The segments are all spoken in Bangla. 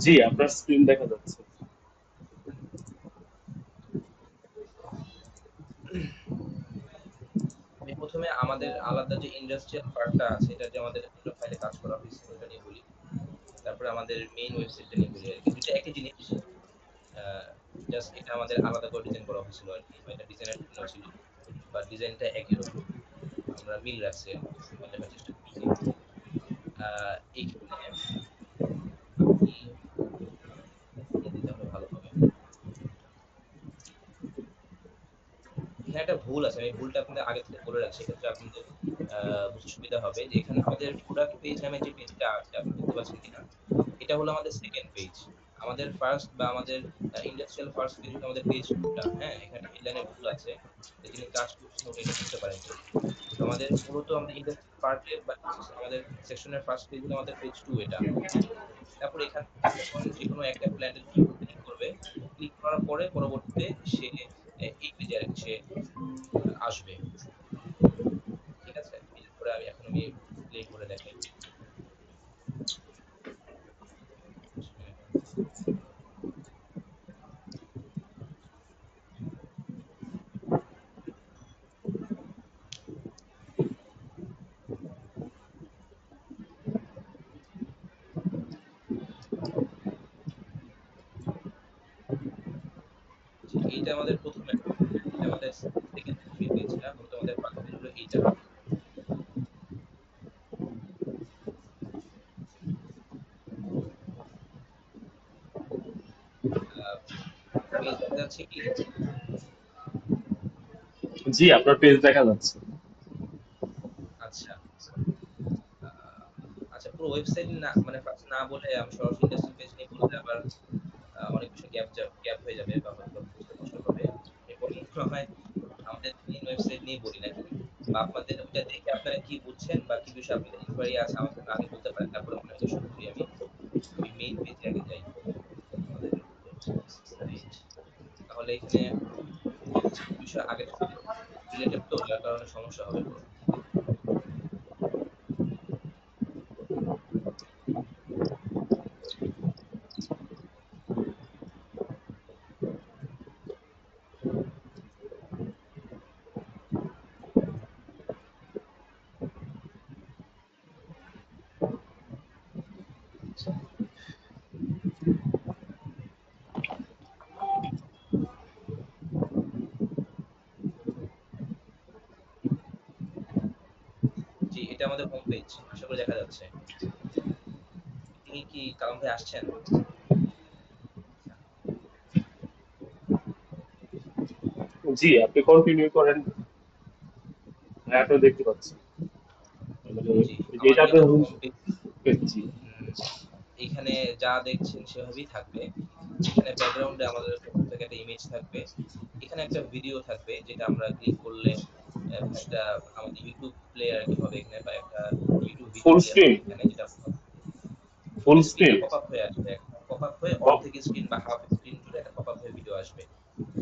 জি, আপনার স্ক্রিন দেখা যাচ্ছে। আমি প্রথমে আমাদের আলাদা যে ইন্ডাস্ট্রিয়াল পার্টটা আছে, এটা যে আমাদের ফাইলে কাজ করা হয়েছে ওটা নিয়ে বলি। তারপরে আমাদের মেইন ওয়েবসাইটটা নিয়ে বলি আরকি। ২ টা একই জিনিস। আ জাস্ট এটা আমাদের আলাদা করে ডিজাইন করা হয়েছিল আরকি। বা এটা ডিজাইনের জন্য ছিল। বা ডিজাইনটা একই রকম। আমরা মিল রাখছি আরকি। বা লেখার চেষ্টা করছি। আ এখানে আপনি দিয়ে দিতে হলে ভালো হবে। এখানে একটা ভুল আছে। আমি ভুলটা আপনাদের আগে থেকে বলে রাখছি। সেক্ষেত্রে আপনাদের বুঝতে সুবিধা হবে যে এখানে আমাদের প্রোডাক্ট পেজ নামে যে পেজটা আছে আপনি দেখতে পাচ্ছেন কিনা? এটা হলো আমাদের 2nd পেজ। আমাদের ফার্স্ট বা আমাদের ইন্ডাস্ট্রিয়াল ফার্স্ট পেজ হলো আমাদের পেজ 2 টা, হ্যাঁ? এখানে একটা হেডলাইন এ ভুল আছে। যে যিনি কাজ করছেন উনি এটা বুঝতে পারেননি। তো আমাদের মূলত আমাদের ইন্ডাস্ট্রিয়াল পার্ট এর বা আমাদের সেকশনের ফার্স্ট পেজ হলো আমাদের পেজ 2 এটা। তারপরে এখান থেকে যখন যেকোনো একটা ক্লায়েন্টের উপর ক্লিক করবে, ক্লিক করার পরে পরবর্তীতে সে এই পেজে আরকি সে আসবে। ঠিক আছে? বিশেষ করে আমি প্লে করে দেখাই। জি, এইটা আমাদের ১ম অ্যাকাউন্ট, হ্যাঁ? এটা আমাদের 2nd পেজটা মূলত আমাদের ফার্স্ট পেজ হলো এইটা। আ পেজ দেখা যাচ্ছে কি? জি, আপনার পেজ দেখা যাচ্ছে। আচ্ছা। আ আচ্ছা পুরো ওয়েবসাইট না মানে ফার্স্ট না বলে আমি সরাসরি ইন্ডাস্ট্রিয়াল পেজ নিয়ে বললে আবার অনেক বেশি গ্যাপ হয়ে যাবে বা হয়তো বুঝতে কষ্ট হবে। আমি বরং মনে হয় আমাদের মেইন ওয়েবসাইট নিয়ে বলি নাকি? বা আপনাদের ওইটা দেখে আপনারা কি বুঝছেন বা কি বিষয়ে আপনাদের ইনকোয়ারি আছে আমাকে আগে বলতে পারেন। তারপরে মনে হয় যে শুরু করি আমি। আমি মেইন পেজে আগে যাই। আমাদের ওয়েবসাইট। তাহলে এখানে কিছু বিষয় আগের সাথে রিলেটেড তো যার কারণে সমস্যা হবে পরবর্তীতে। জি, এটা আমাদের হোম পেজ। আশা করি দেখা যাচ্ছে। মিটিং এ কি কালাম ভাই আসছেন? আচ্ছা। জি, আপনি কন্টিনিউ করেন। হ্যাঁ, আপনি দেখতে পাচ্ছি। মানে জি, এটা আমাদের এটা আপনার হলো হোম হোম পেজ। পেজ। জি। হুম, এখানে যা দেখছেন সেভাবেই থাকবে। এখানে ব্যাকগ্রাউন্ডে আমাদের পক্ষ থেকে একটা ইমেজ থাকবে। এখানে একটা ভিডিও থাকবে যেটা আমরা ক্লিক করলে একটা আমাদের YouTube প্লেয়ার আরকি হবে এখানে বা একটা YouTube video full play screen. হবে এখানে যেটা ফুল ফুল স্ক্রিন না স্ক্রিন। পপআপ হয়ে আসবে। পপআপ হয়ে অর্ধেক স্ক্রিন বা হাফ স্ক্রিন জুড়ে একটা পপআপ হয়ে ভিডিও আসবে।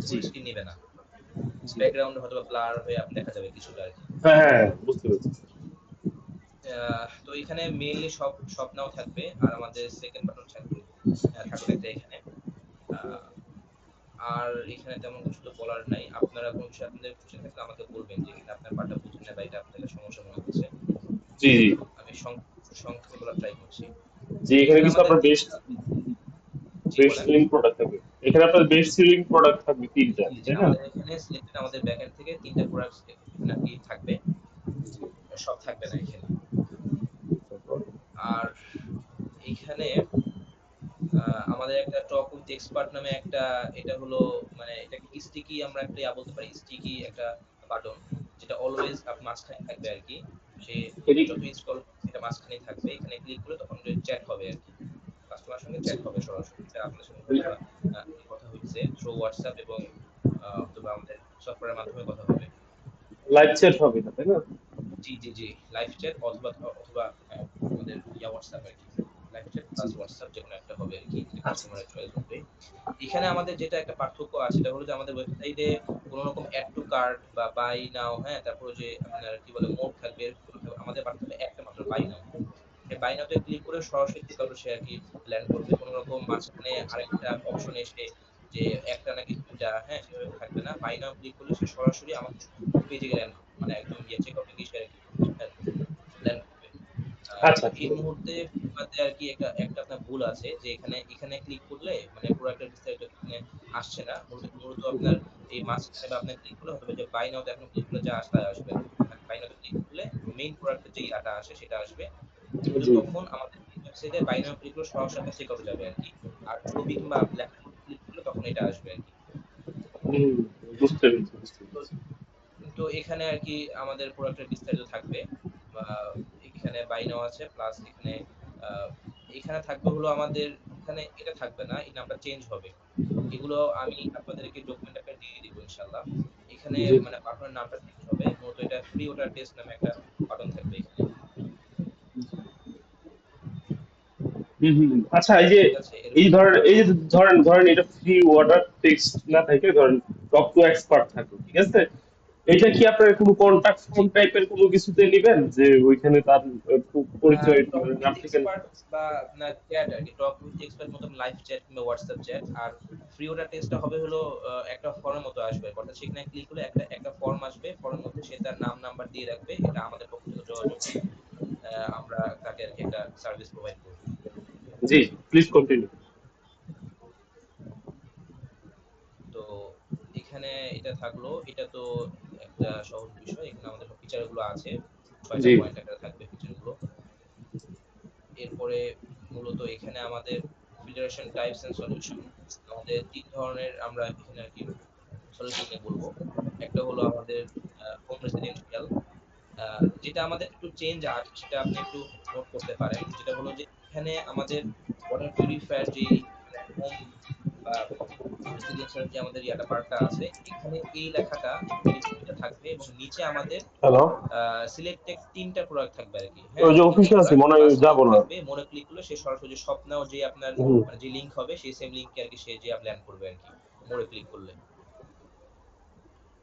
জি, ফুল স্ক্রিন নিবে না। জি। ব্যাকগ্রাউন্ড হয়তোবা ব্লার হয়ে দেখা যাবে কিছুটা আরকি। হ্যাঁ, হ্যাঁ, হ্যাঁ, বুঝতে পেরেছি। তো এখানে মেইনলি সব নাও থাকবে। আর আমাদের 2nd বাটন থাকবে। থাকবে একটা এখানে। আ আর এখানে তেমন কিছু তো বলার নাই। আপনারা কোন বিষয়ে আপনাদের কোয়েশ্চেন থাকলে আমাকে বলবেন যে এখানে আপনার পার্টটা বুঝেন নাই বা এটা আপনার কাছে সমস্যা মনে হচ্ছে। জি, জি। আমি সংক্ষেপে বলার ট্রাই করছি। জি, এখানে এখানে কিছু আমাদের আপনার ৩ বেস্ট টা জি বেস্ট বলেন। সেলিং প্রোডাক্ট থাকবে। এখানে আপনার বেস্ট সেলিং প্রোডাক্ট থাকবে ৩ টা, জি, জি। তাই না? আমাদের এখানে সিলেক্টেড আমাদের ব্যাকএন্ড থেকে ৩ টা প্রোডাক্টস এখানে আরকি থাকবে। সব থাকবে না এখানে। আর এইখানে আ আমাদের একটা টক উইথ এক্সপার্ট নামে একটা এটা হলো মানে এটাকে স্টিকি আমরা একটা বলতে পারি। স্টিকি একটা বাটন যেটা অলওয়েজ মাঝখানে থাকবে আরকি। সে এদিক যত ইনস্টল এটা মাঝখানেই থাকবে। এখানে ক্লিক করলে তখন যে চ্যাট হবে আরকি। কাস্টমারের সঙ্গে চ্যাট হবে সরাসরি। এটা আপনার সঙ্গে হয়তোবা কথা হইছে থ্রু WhatsApp এবং হয়তোবা আমাদের সফটওয়্যারের মাধ্যমে কথা হবে। লাইভ চ্যাট হবে না, তাই না? জি, জি, জি। লাইভ চ্যাট অথবা আমাদের WhatsApp আরকি। Live chat G. Plus WhatsApp যেকোনো একটা হবে আরকি। যেটা কাস্টমারের চয়েস অনুযায়ী। এখানে আমাদের যেটা একটা পার্থক্য আছে সেটা হলো যে আমাদের ওয়েবসাইটে কোন রকম এড টু কার্ট বা বাই নাও, হ্যাঁ? তারপর যে আপনার কি বলে মোড থাকবে এরকম কোনো থাকবে। আমাদের বাটন থাকবে একটা মাত্র বাই নাও। বাই নাও তে ক্লিক করে সরাসরি তারপর সে আরকি ল্যান্ড করবে। কোন রকম মাঝখানে আরেকটা অপশন এসে যে একটা নাকি ২ টা, হ্যাঁ? সেভাবে থাকবে না। বাই নাও ক্লিক করলে সে সরাসরি আমাদের পেজে গিয়ে ল্যান্ড করবে। মানে একদম চেকআউট এ গিয়ে সে আরকি ল্যান্ড করবে। তো আচ্ছা। এই মুহূর্তে ফিগমাতে আরকি একটা আপনার ভুল আছে যে এখানে ক্লিক করলে মানে প্রোডাক্টের বিস্তারিত এখানে আসছে না। মূলত আপনার এই মাঝখানে বা আপনার ক্লিক করলে হয়তোবা যে বাই নাও তে এখন ক্লিক করলে যা আসবে আরকি। মানে বাই নাও তে ক্লিক করলে মেইন প্রোডাক্টের যে ইয়াটা আসে সেটা আসবে। কিন্তু জি। তখন আমাদের ওয়েবসাইটে বাই নাও ক্লিক করলে সরাসরি আপনার চেকআউট এ যাবে আরকি। আর ছবি কিংবা লেখার মধ্যে ক্লিক করলে তখন এটা আসবে আরকি। হুম, বুঝতে পেরেছি, বুঝতে তো পেরেছি। তো এখানে আরকি আমাদের প্রোডাক্টের বিস্তারিত থাকবে। বা এখানে বাই নাও আছে প্লাস আ এখানে থাকবে হলো আমাদের এখানে এটা থাকবে না। এই নামটা চেঞ্জ হবে। এগুলো আমি আপনাদেরকে ডকুমেন্ট আকারে দিয়ে দিব ইনশাআল্লাহ। এখানে জি। মানে বাটনের নামটা চেঞ্জ হবে। মূলত এটা ফ্রি ওয়াটার টেস্ট নামে একটা বাটন থাকবে এখানে। আচ্ছা, এই যে ঠিক আছে? এই এরপর ধরেন এই যে ধরেন ধরেন এটা ফ্রি ওয়াটার টেক্সট না থাকে, ধরেন টক টু এক্সপার্ট থাকে, ঠিক আছে? এটা কি আপনার কোনো কন্টাক্ট জি। ফর্ম টাইপের কোনো কিছুতে নিবেন যে ওইখানে তার পরিচয় টক উইথ নাম ঠিকানা? এক্সপার্ট বা আপনার চ্যাট আরকি। টক উইথ এক্সপার্ট মতন লাইভ চ্যাট কিংবা WhatsApp চ্যাট। আর ফ্রি ওটা টেস্টটা হবে হলো একটা ফর্মের মতো আসবে। অর্থাৎ সেখানে ক্লিক করলে একটা ফর্ম আসবে। ফর্মের মধ্যে সে তার নাম নাম্বার দিয়ে রাখবে। এটা আমাদের পক্ষ থেকে যোগাযোগ করে আমরা তাকে আরকি একটা সার্ভিস প্রোভাইড করব। জি, প্লিজ কন্টিনিউ। তো এখানে এটা থাকলো। এটা তো একটা সহজ বিষয়। এখানে আমাদের সব ফিচার গুলো আছে। ৬ টা জি। পয়েন্ট আকারে থাকবে ফিচার গুলো। এরপরে মূলত এখানে আমাদের ফিল্টারেশন টাইপস অ্যান্ড সলিউশন আমাদের ৩ ধরনের আমরা এখানে আরকি সলিউশন নিয়ে বলব। একটা হলো আমাদের হোম রেসিডেন্সিয়াল আ যেটা আমাদের একটু চেঞ্জ আছে সেটা আপনি একটু নোট করতে পারেন। যেটা হলো যে এখানে আমাদের ওয়াটার পিউরিফায়ার যেই মানে হোম বা রেসিডেন্সিয়াল যে আমাদের পার্টটা আছে, এখানে এই লেখাটা এই ছবিটা থাকবে এবং নিচে আমাদের হ্যালো? আ সিলেক্টেড ৩ টা প্রোডাক্ট থাকবে আরকি। ওই হ্যাঁ? যে ৩ টা অফিসে আছি, প্রোডাক্ট মনে হয় প্লাস লিঙ্ক যাবো না। থাকবে। মোড়ে ক্লিক করলে সে সরাসরি স্বপ্নাও যে আপনার হুম। মানে যে লিঙ্ক হবে সেই সেম লিঙ্কে আরকি সে যেয়ে ল্যান্ড করবে আরকি। মোড়ে ক্লিক করলে।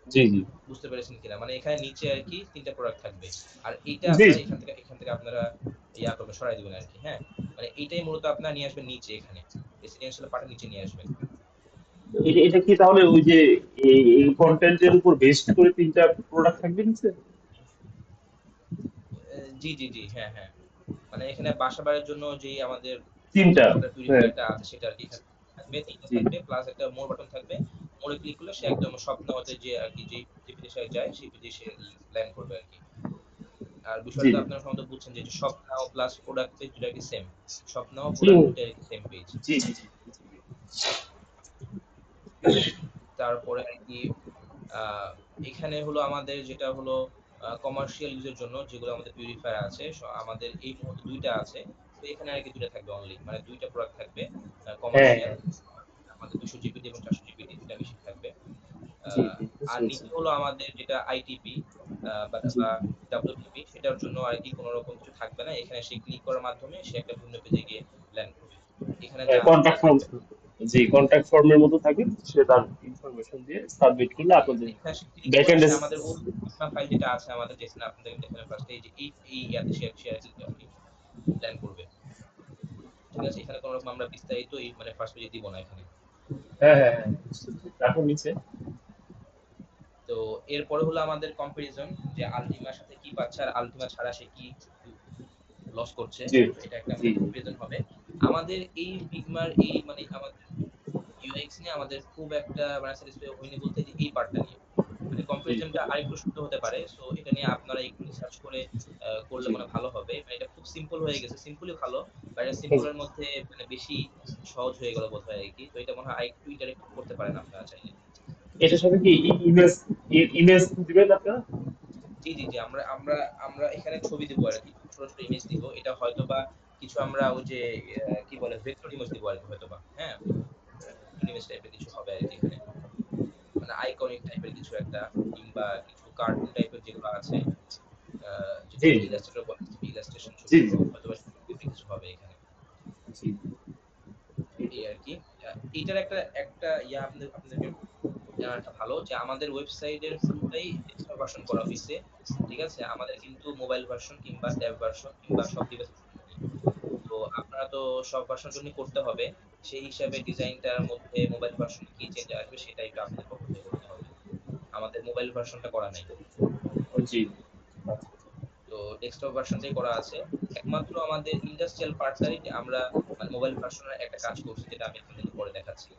জি, জি। বুঝতে পেরেছেন কিনা? মানে এখানে নিচে আরকি ৩ টা প্রোডাক্ট থাকবে। আর এইটা জি। আপনারা এখান থেকে আপনারা করবেন সরায় দিবেন আরকি। হ্যাঁ? মানে এইটাই মূলত আপনারা নিয়ে আসবেন নিচে এখানে। রেসিডেন্সিয়াল পার্টের নিচে নিয়ে আসবেন। এটা কি তাহলে ওই যে এই কনটেন্টের উপর বেসড করে ৩ টা প্রোডাক্ট থাকবে নিচে? জি, জি, জি। হ্যাঁ, হ্যাঁ। মানে এখানে বাসা-বাড়ির জন্য যেই আমাদের ৩ টা। ওয়াটার হ্যাঁ। পিউরিফায়ার টা আছে সেটা আরকি এখানে থাকবে। ৩ টা জি। থাকবে প্লাস একটা মোর বাটন থাকবে। মোরে ক্লিক করলে সে একদম স্বপ্নাওতে যে আরকি যে পেজে সে যায় সেই পেজে সে ল্যান্ড করবে আরকি। আর জি, বিষয়টা তো আপনারা সম্ভবত বুঝছেন যে স্বপ্নাও প্লাস প্রোডাক্ট পেজ ২ টা আরকি সেম। স্বপ্নাও জি। প্রোডাক্ট ২ টাই আরকি সেম পেজ। জি, জি, জি। তারপরে আরকি আ এখানে হলো আমাদের যেটা হলো কমার্শিয়াল ইউজ এর জন্য যেগুলো আমাদের পিউরিফায়ার আছে আমাদের এই মুহূর্তে ২ টা আছে। তো এখানে আরকি ২ টা থাকবে অনলি। মানে ২ টা প্রোডাক্ট থাকবে। হ্যাঁ, কমার্শিয়াল হ্যাঁ। আমাদের ২০০ জিবিডি এবং ৪০০ জিবিডি ২ টা মেশিন থাকবে। আ জি, জি। আর বুঝতে পেরেছি। নিচে হলো আমাদের যেটা আইটিপি জি। বা WPP সেটার জন্য আরকি কোন রকম কিছু থাকবে না। এখানে সে ক্লিক করার মাধ্যমে সে একটা ভিন্ন পেজে গিয়ে ল্যান্ড করবে। এখানে যা আছে তাই কন্টাক্ট ফর্ম। থাকবে। জি, কন্টাক্ট ফর্মের মতো থাকে। সে তার ইনফরমেশন দিয়ে সাবমিট করলে জি, আপনাদের এখানে সে ক্লিক করলে ব্যাকএন্ডে। সে আমাদের ওই ফাইল যেটা আছে আমাদের যেখানে আপনাদের দেখালাম ফার্স্টে এই যে এই ইয়াতে সে আরকি ল্যান্ড করবে। ঠিক আছে? এখানে কোন রকম আমরা বিস্তারিত মানে ফার্স্ট পেজে দিব না এখানে। হ্যাঁ, হ্যাঁ, হ্যাঁ। বুঝতে পেরেছি। তারপর নিচে? তো এরপরে হলো আমাদের কম্পারিজন যে আল্টিমার সাথে কি পাচ্ছে আর আল্টিমা ছাড়া সে কি লস করছে। জি, এটা একটা জি, আমাদের কম্পারিজন হবে। আমাদের এই ফিগমার এই মানে আমাদের UX নিয়ে আমাদের খুব একটা মানে স্যাটিসফাই হইনি বলতে যে এই পার্টটা নিয়ে। মানে জি, কম্পারিজনটা আরেকটু সুন্দর হতে পারে। সো এটা নিয়ে আপনারা একটু রিসার্চ করে করলে জি। মনে হয় ভালো হবে। মানে এটা খুব সিম্পল হয়ে গেছে। সিম্পলি ভালো। বাট এটা হুম। সিম্পল এর মধ্যে মানে বেশি সহজ হয়ে গেল বোধহয় আরকি। তো এটা মনে হয় আরেকটু ইন্টারেক্টিভ করতে পারেন আপনারা চাইলে। এটার সাথে কি ইমেজ ইমেজ দিবেন আপনারা? জি, জি, জি। আমরা আমরা আমরা এখানে ছবি দিব আরকি। ছোট, ছোট ইমেজ দিব। এটা হয়তোবা কিছু আমরা ওই যে কি বলে ভেক্টর ইমেজ দিব আরকি হয়তোবা। হ্যাঁ? ভেক্টর ইমেজ টাইপের কিছু হবে আরকি এখানে। মানে আইকনিক টাইপের কিছু একটা কিংবা কিছু কার্টুন টাইপের যেগুলো আছে জি, যেটাকে ইলাস্ট্রেটর বলে ইলাস্ট্রেশন জি, ছবিগুলো জি, হয়তোবা সেই টাইপের কিছু হবে এখানে। জি। এই আরকি। এইটার একটা একটা আপনাদেরকে জানাটা ভালো যে আমাদের ওয়েবসাইটের পুরোটাই ডেস্কটপ ভার্সন করা হইছে। ঠিক আছে? আমাদের কিন্তু মোবাইল ভার্সন কিংবা ট্যাব ভার্সন কিংবা সব ডিভাইস তো আপনারা তো সব ভার্সনের জন্যই করতে হবে। সেই হিসাবে ডিজাইনটার মধ্যে মোবাইল ভার্সনে কি চেঞ্জ আসবে সেটা একটু আপনাদের পক্ষ থেকে করতে হবে। আমাদের মোবাইল ভার্সনটা করা নাই। জি। তো ডেস্কটপ ভার্সনটাই করা আছে। একমাত্র আমাদের ইন্ডাস্ট্রিয়াল পার্টটাই আমরা মানে মোবাইল ভার্সনের একটা কাজ করছি যেটা আমি আপনাদেরকে পরে দেখাচ্ছি।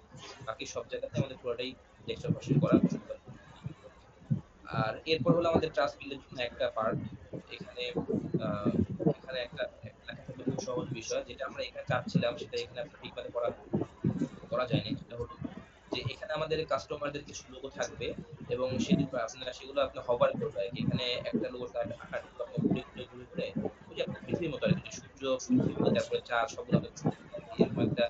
বাকি সব জায়গাতে আমাদের পুরোটাই ডেস্কটপ ভার্সন করা। আর এরপর হলো আমাদের ট্রাস্ট বিল্ড এর জন্য একটা পার্ট। এখানে আ এখানে একটা লেখা থাকবে খুব সহজ বিষয় যেটা আমরা এখানে চাচ্ছিলাম সেটা এখানে আপনার ফিগমাতে করা করা যায় নাই। সেটা হলো যে এখানে আমাদের কাস্টমারদের কিছু লোগো থাকবে এবং সেগুলো আপনার হভার করবে আরকি। এখানে একটা লোগো আকার থাকবে আপনার ঘুরে, ওই যে আপনার পৃথিবীর মতো আরকি। যে সূর্য, পৃথিবী, তারপরে চাঁদ সবগুলো আপনার ঘুরতে থাকে আরকি। এরকম একটা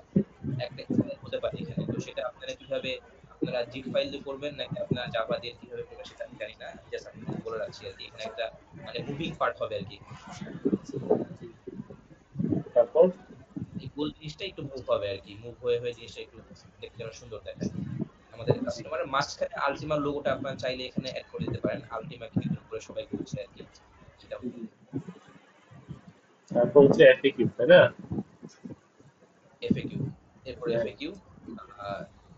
একটা স্টাইল হতে পারে এখানে। তো সেটা আপনারা কিভাবে আপনারা জিপ ফাইল দিয়ে করবেন নাকি আপনারা জাভা দিয়ে কিভাবে করবেন সেটা আমি জানি না। আমি জাস্ট আপনাদেরকে বলে রাখছি আরকি। এখানে একটা মানে মুভিং পার্ট হবে আরকি। তারপর এই গোল জিনিসটা একটু মুভ হবে আরকি। মুভ হয়ে জিনিসটা একটু দেখতে যেন সুন্দর দেখায়। আমাদের কাস্টমারের মাঝখানে আল্টিমার লোগোটা আপনারা চাইলে এখানে এড করে দিতে পারেন। আল্টিমাকে কেন্দ্র করে সবাই ঘুরছে আরকি। সেটা তারপর হচ্ছে এফএকিউ, তাই না? এফএকিউ। এরপর এফএকিউ আ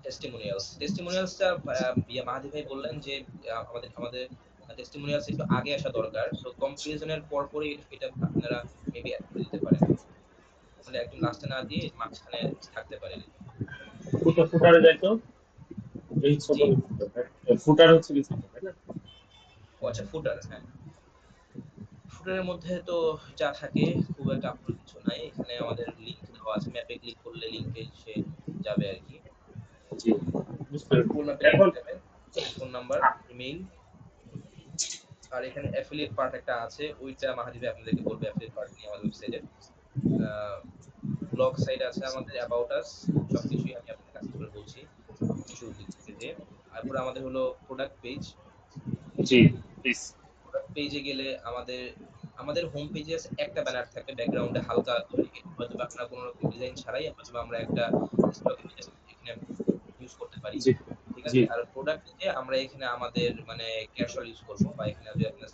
টেস্টিমোনিয়ালস। টেস্টিমোনিয়ালসটা মাহাদি ভাই বললেন যে আমাদের আমাদের টেস্টিমোনিয়ালস একটু আগে আসা দরকার। তো কম্পারিজন এর পরপরই এটা আপনারা মেবি এড করে দিতে পারেন। মানে একদম লাস্টে না দিয়ে মাঝখানে থাকতে পারে আরকি। ফুটারে যাই তো, এই ছোট জি। ফুটার হচ্ছে কিছু, তাই না? ও আচ্ছা ফুটার, হ্যাঁ। ফুটারের মধ্যে তো যা থাকে খুব একটা আপনার কিছু নাই। এখানে আমাদের লিংক দেওয়া আছে। ম্যাপে ক্লিক করলে লিংকে সে যাবে আরকি। জি, বুঝতে পেরেছি। গুগল ম্যাপে লিংক এখন যাবে। ফোন নাম্বার, ইমেইল আর এখানে অ্যাফিলিয়েট পার্ট একটা আছে। ওইটা মাহাদি ভাই আপনাদেরকে বলবে অ্যাফিলিয়েট পার্ট নিয়ে আমাদের ওয়েবসাইটের। আ ব্লগ সাইট আছে আমাদের অ্যাবাউট আস সবকিছুই আমি আপনাকে আস্তে করে বলছি। শুরুর দিক থেকে যে। তারপরে আমাদের হলো product page. G, please. Product পেজে গেলে আমাদের হোম পেজে আছে একটা ব্যানার থাকবে ব্যাকগ্রাউন্ডে হালকা করে। হয়তোবা আপনারা কোন রকম ডিজাইন ছাড়াই হয়তোবা আমরা একটা স্টক ইমেজ এখানে ইউজ করতে পারি। জি, ঠিক জি, আছে? আর প্রোডাক্ট পেজে আমরা এখানে আমাদের মানে ক্যাজুয়াল ইউজ করব বা এখানে যদি আপনার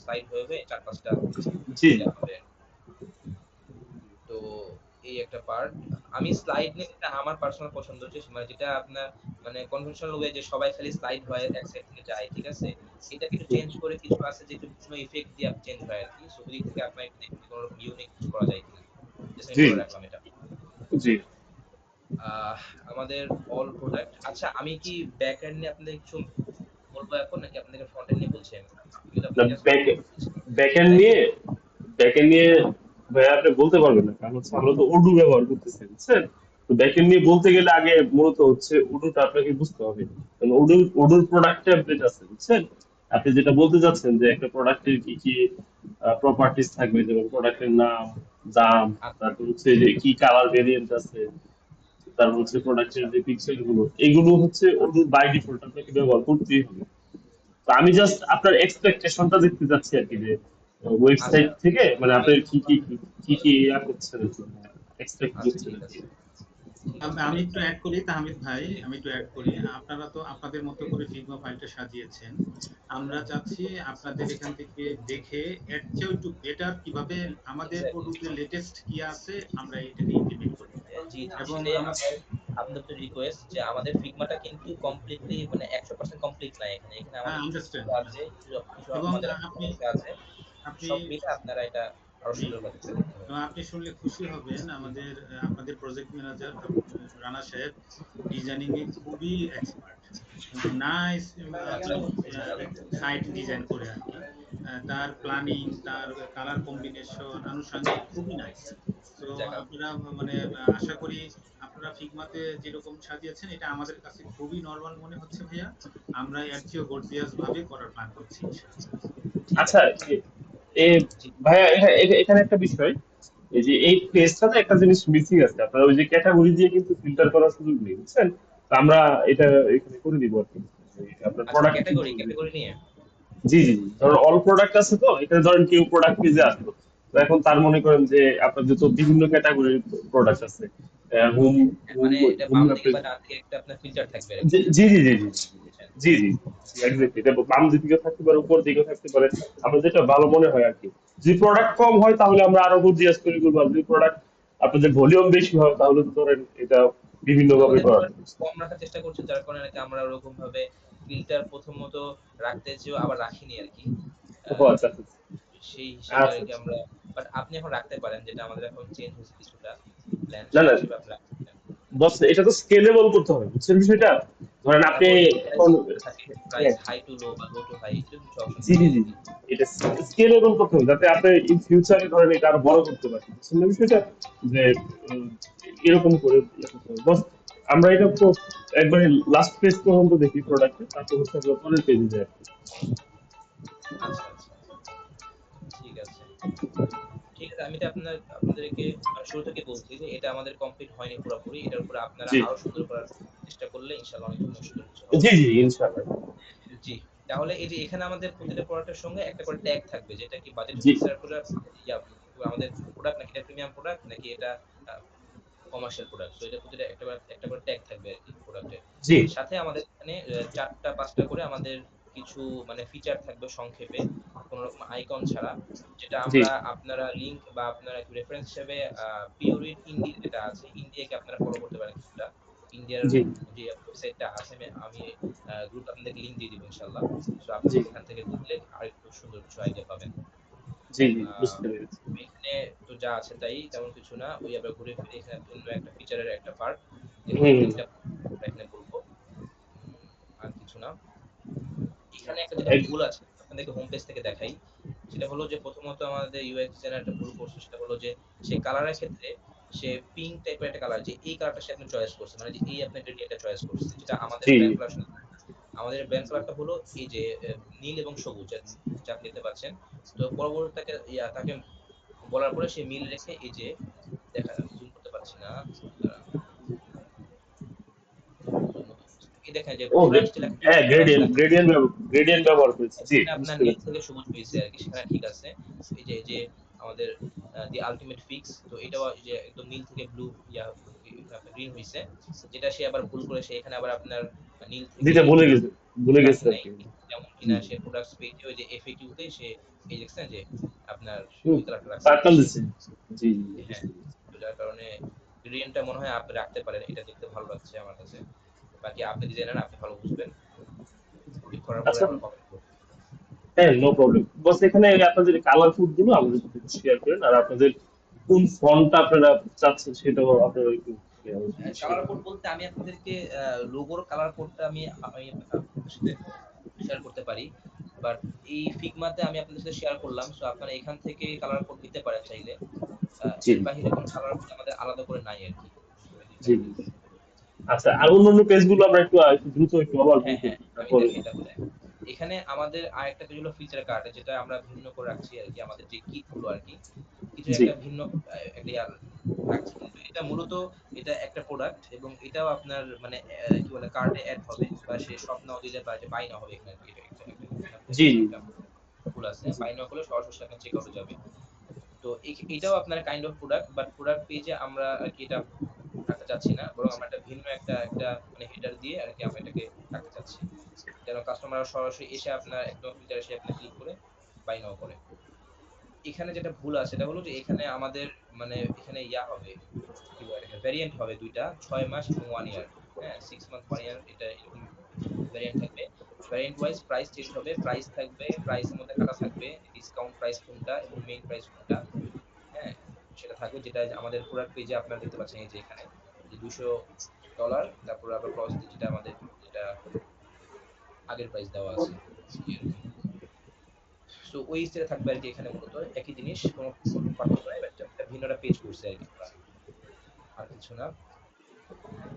স্লাইড হয়ে ৪-৫ টা জি, দেয়া হবে। তো এই একটা পার্ট। আমি স্লাইড নিতে আমার পার্সোনাল পছন্দ হচ্ছে মানে যেটা আপনার মানে কনভেনশনাল ওয়ে যে সবাই খালি স্লাইড হয় এক সাইড থেকে যায়, ঠিক আছে? এটাকে একটু চেঞ্জ করে কিছু আছে যে একটু বিভিন্ন ইফেক্ট দিয়ে চেঞ্জ হয় আরকি। সো ওই দিক থেকে আপনারা একটু দেখবেন কোন রকম ইউনিক কিছু করা যায় কিনা। জাস্ট আমি জি, বলে রাখলাম এটা। জি। আহ আমাদের অল প্রোডাক্ট আচ্ছা আমি কি ব্যাক এন্ড নিয়ে আপনাদের কিছু বলবো এখন নাকি আপনাদেরকে ফ্রন্ট এন্ড নিয়ে বলছি আমি? আমি কিন্তু না, আপনাকে জাস্ট ব্যাক এন্ড বলছি। ব্যাকএন্ড তাই তো? নিয়ে, ব্যাকএন্ড নিয়ে ভাইয়া আপনি বলতে পারবেন না, কারণ হচ্ছে আমরা তো ওডু ব্যবহার করতেছি, বুঝছেন? তো ব্যাকএন্ড নিয়ে বলতে গেলে আগে মূলত হচ্ছে ওডুটা আপনাকে বুঝতে হবে। কারণ ওডুর প্রোডাক্ট টেমপ্লেট আছে, বুঝছেন? আপনি যেটা বলতে চাচ্ছেন যে একটা প্রোডাক্টের কি কি প্রপার্টিজ থাকবে, যেমন প্রোডাক্টের নাম, দাম, আচ্ছা, তারপর হচ্ছে যে কি কালার ভেরিয়েন্ট আছে, তারপর হচ্ছে প্রোডাক্টের আচ্ছা, যে পিক্সেল গুলো, এগুলো হচ্ছে ওডুর বাই ডিফল্ট আপনাকে ব্যবহার করতেই হবে। তো আমি জাস্ট আপনার এক্সপেকটেশনটা দেখতে চাচ্ছি আর কি, যে আচ্ছা। ওয়েবসাইট থেকে মানে আমি আপনার কি ইয়া করছেন, এক্সপেক্ট আচ্ছা করছেন ঠিক আর কি। আছে। ঠিক আছে আমি মানে একটু এড করি তাহমিদ ভাই, আমি একটু এড করি। আপনারা তো আপনাদের মতো করে ফিগমা ফাইলটা সাজিয়েছেন। আমরা চাচ্ছি আপনাদের এখান থেকে দেখে এর চেয়েও একটু বেটার কিভাবে আমাদের এক্সাক্টলি। প্রোডাক্টে লেটেস্ট কি আছে আমরা এটাকে ইমপ্লিমেন্ট করি। জি, জি। এবং আসলে আমার আপনাদের প্রতি রিকোয়েস্ট যে আমাদের ফিগমাটা কিন্তু কমপ্লিটলি মানে 100% কমপ্লিট না এখানে। এখানে আমাদের কিছু ত্রুটি আন্ডারস্ট্যান্ড আছে, কিছু এবং আমাদের আপনি সমস্যা আছে। আপনি সব মিলে আপনারা এটা আরো জি, সুন্দর জি। করে দেখতে হবে। এবং আপনি শুনলে খুশি হবেন আমাদের আপনাদের প্রজেক্ট ম্যানেজার রানা সাহেব ডিজাইনিং এ খুবই এক্সপার্ট এবং নাইস আচ্ছা, আপনার ধন্যবাদ। সাইট ডিজাইন করে আর কি। তার প্ল্যানিং, তার কালার কম্বিনেশন, আনুষঙ্গিক খুবই নাইস। তো যাক আপনারা মানে আশা করি আপনারা ফিগমাতে যেরকম সাজিয়েছেন এটা আমাদের কাছে খুবই নরমাল মনে হচ্ছে ভাইয়া। আমরা এর চেয়েও গর্জিয়াস ভাবে করার প্ল্যান করছি ইনশাআল্লাহ। ঠিক আচ্ছা, আছে। এ জি, ভাইয়া এখানে একটা বিষয়, এই যে এই পেজটাতে একটা জিনিস মিসিং আছে, আপনার ওই যে ক্যাটাগরি দিয়ে কিন্তু ফিল্টার করার সুযোগ নেই, বুঝছেন? তো আমরা এটা এখানে করে দিব আর কি, যে আপনার আচ্ছা প্রোডাক্ট ক্যাটেগরি, ক্যাটেগরি নিয়ে? জি, জি, জি। ধরুন অল প্রোডাক্ট আছে, তো এখানে ধরেন কেউ প্রোডাক্ট পেজে আসলো, তো এখন তার মনে করেন যে আপনাদের তো বিভিন্ন ক্যাটাগরির প্রোডাক্ট আছে, হোম হ্যাঁ, হোম মানে এটা হোম বাম দিকে পেজ। বা ডান দিকে একটা আপনার ফিল্টার থাকবে আরকি। জি, জি, জি, জি, জি, জি। জি জি এক্স্যাক্টলি, এটা বাম দিকে থাকতে পারে, উপর দিকে থাকতে পারে, আপনার যেটা ভালো মনে হয় আর কি। যদি প্রোডাক্ট কম হয় তাহলে আমরা আরো গর্জিয়াস করে করবো, আর যদি প্রোডাক্ট আপনাদের ভলিউম বেশি হয় তাহলে তো ধরেন এটা বিভিন্ন ভাবে আমাদের করা প্রোডাক্ট যায়। কম রাখার চেষ্টা করছি, যার কারণে নাকি আমরা ওরকম ভাবে ফিল্টার প্রথমত রাখতে চেয়েও আবার রাখিনি আরকি। আ ও আচ্ছা আচ্ছা সেই হিসাবে আচ্ছা আরকি আচ্ছা। আমরা, বাট আপনি এখন রাখতে পারেন, যেটা আমাদের এখন চেঞ্জ হয়েছে কিছুটা প্ল্যান, না সেই না হিসেবে আপনি রাখতে পারেন। বস, এটা তো স্কেলেবল করতে হবে, বুঝছেন বিষয়টা? ধরেন আপনি তারপর যদি প্রাইস এখন, থাকে, প্রাইস হ্যাঁ, হাই টু লো বা লো টু হাই, এরকম কিছু অপশন জি থাকে জি জি আরকি। জি। এটা স্কেলেবল করতে হবে যাতে আপনি ইন ফিউচারে ধরেন এটা আরো বড় করতে পারেন, বুঝছেন না বিষয়টা? যে উম, এরকম করে ইয়ে করতে হবে বস। আমরা এটা তো একবারে লাস্ট পেজ পর্যন্ত দেখি প্রোডাক্টে, তারপর হচ্ছে আমরা পরের পেজে যাই। আচ্ছা, আচ্ছা। ঠিক আছে। ঠিক আছে, আমি তো আপনাদেরকে শুরু থেকে বলছি যে এটা আমাদের কমপ্লিট হয়নি পুরোপুরি। এটার উপরে আপনারা জি আরো সুন্দর করার চেষ্টা করলে ইনশাআল্লাহ অনেক সুন্দর কিছু হবে। জি জি ইনশাআল্লাহ। জি। তাহলে এই যে এখানে আমাদের প্রতিটা প্রোডাক্টের সঙ্গে একটা করে ট্যাগ থাকবে, যেটা কি বাজেট জি ফিক্সার প্রোডাক্ট, আমাদের প্রোডাক্ট নাকি এটা প্রিমিয়াম প্রোডাক্ট নাকি এটা আ কমার্শিয়াল প্রোডাক্ট। সো এটা প্রতিটা একটা করে ট্যাগ থাকবে আরকি প্রোডাক্টের। জি সাথে আমাদের এখানে ৪ টা ৫ টা করে আমাদের কিছু মানে ফিচার থাকবে সংক্ষেপে, কোন রকম আইকন ছাড়া। যেটা জি আমরা আপনারা লিংক বা আপনারা রেফারেন্স হিসেবে পিওরিট ইন্ডি যেটা আছে, ইন্ডিয়াকে আপনারা ফলো করতে পারেন কিছুটা। ইন্ডিয়ার জি যে ওয়েবসাইটটা আছে, আমি গ্রুপে আপনাদেরকে লিংক দিয়ে দিব ইনশাআল্লাহ। সো আপনি জি ওখান থেকে দেখলে আরেকটু সুন্দর কিছু আইডিয়া পাবেন। জি জি আ বুঝতে পেরেছি। এখানে তো যা আছে তাই, তেমন কিছু না। ওই আবার ঘুরে ফিরে এখানে ভিন্ন একটা ফিচারের একটা পার্ট, যেখানে হুম ৩ হুম। টা আমরা এখানে বলব। আর কিছু না। এখানে একটা যেটা এক- ভুল আছে, আপনাদেরকে হোম পেজ থেকে দেখাই। সেটা হলো যে প্রথমত আমাদের UX ডিজাইনার একটা ভুল করছে। সেটা হলো যে সে কালারের ক্ষেত্রে সে পিঙ্ক টাইপের একটা কালার, যে এই কালারটা সে আপনি চয়েস করছে। মানে যে এই আপনার গ্রেডিয়েন্টটা চয়েস করছে। যেটা আমাদের জি ব্র্যান্ড কালার আসলে না। আমাদের ব্র্যান্ড কালারটা হলো এই যে নীল এবং সবুজ, যা আপনি দেখতে পাচ্ছেন। তো পরবর্তীতে তাকে বলার পরে সে মিল রেখে এই যে আমি জুম করতে পারছি না। দাঁড়ান। জুম হতে পারছি না। এই দেখেন যে ও প্রোডাক্ট যে লেখা, হ্যাঁ, প্রোডাক্ট লেখা গ্রেডিয়েন্ট ব্যবহার করেছি, জি এখানে আপনার বুঝতে নীল পেরেছি। থেকে সবুজ হইছে আরকি, সেখানে ঠিক আছে। এই যে আমাদের দি আল্টিমেট ফিক্স, তো এটাও এই যে একদম নীল থেকে ব্লু আপনার গ্রিন হইছে। যেটা সে আবার ভুল করে, সে এখানে আবার আপনার নীল থেকে দিতে ভুলে গেছে রাখে আর নাই। কি। যেমন জি কিনা জি। সে প্রোডাক্টস পেজে ওই যে FAQ তে সে এই দেখছেন যে আপনার হুম, ওই কালারটা রাখছে সার্কেল সে। দিচ্ছে। জি জি জি, হ্যাঁ, বুঝতে পেরেছি। তো যার কারণে গ্রেডিয়েন্টটা মনে হয় আপনি রাখতে পারেন। এটা দেখতে ভালো লাগছে আমার কাছে। বাকি আপনি ডিজাইনার, আপনি ভালো বুঝবেন। কমপ্লিট করার পরে আচ্ছা, আবার কমেন্ট করবেন। হ্যাঁ নো প্রবলেম বস। এখানে আপনাদের কালার কোড গুলো আমাদের সাথে শেয়ার করেন, আর আপনাদের কোন ফন্টটা আপনারা চাচ্ছেন সেটাও আপনারা একটু শেয়ার কালার কোড করেন। বলতে আমি আপনাদেরকে লোগোর কালার কোডটা আমি আপনাদের সাথে শেয়ার করতে পারি। বাট এই Figma তে আমি আপনাদের সাথে শেয়ার করলাম। সো আপনারা এখান থেকে কালার কোড নিতে পারেন চাইলে। জি এর বাহিরে কোন কালার কোড আমাদের আলাদা করে নাই আরকি। যদি জি কাইন্ডলি। জি। আচ্ছা, আর অন্যান্য পেজগুলো আমরা একটু দ্রুত একটু ওভারভিউ হ্যাঁ, করি হ্যাঁ। আমি তারপরে। দেখাই তাহলে। এখানে আমাদের আরেকটা পেজ হলো ফিচার কার্ড, যেটা আমরা ভিন্ন করে রাখছি আরকি। আমাদের যে কিট গুলো আরকি। কিছুর জি একটা ভিন্ন একটা রাখছি। কিন্তু এটা মূলত এটা একটা প্রোডাক্ট, এবং এটাও আপনার মানে কি বলে কার্টে এড হবে, বা সে শপ নাও দিলে বা যে বাই নাও হবে এখানে আরকি। এটা একটা এখানে জি জি একটা ভুল আছে। জি বাই নাও করলে সরাসরি আপনার চেকআউট এ যাবে। তো এটাও আপনার kind of product, but product পেজে আমরা আরকি এটা রাখতে চাচ্ছি না। বরং আমরা একটা ভিন্ন একটা মানে হেডার দিয়ে আরকি আমরা এটাকে রাখতে চাচ্ছি। যেন কাস্টমাররা সরাসরি এসে আপনার একদম ফিল্টার এসে আপনার ক্লিক করে বাই নাও করে। এখানে যেটা ভুল আছে সেটা হলো যে এখানে আমাদের মানে এখানে হবে, কি বলে এটাকে, ভেরিয়েন্ট হবে ২ টা, ৬ মাস এবং 1 ইয়ার। হ্যাঁ? 6 মান্থ 1 ইয়ার, এটা এরকম ভেরিয়েন্ট থাকবে। ভেরিয়েন্ট ওয়াইজ প্রাইস চেঞ্জ হবে। প্রাইস থাকবে, প্রাইসের মধ্যে কাটা থাকবে ডিসকাউন্ট প্রাইস কোনটা এবং মেইন প্রাইস কোনটা। হ্যাঁ? সেটা থাকবে, যেটা আমাদের প্রোডাক্ট পেজে আপনারা দেখতে পাচ্ছেন এই যে এখানে যে $200, তারপরে আবার ক্রস দিয়ে যেটা আমাদের যেটা আগের প্রাইস দেওয়া আছে। এই আরকি। সো ওই স্টাইলে থাকবে আরকি এখানে মূলত। একই জিনিস, কোন পার্থক্য নাই। বাট একটা ভিন্ন একটা পেজ করছি আরকি আমরা। আর কিছু না।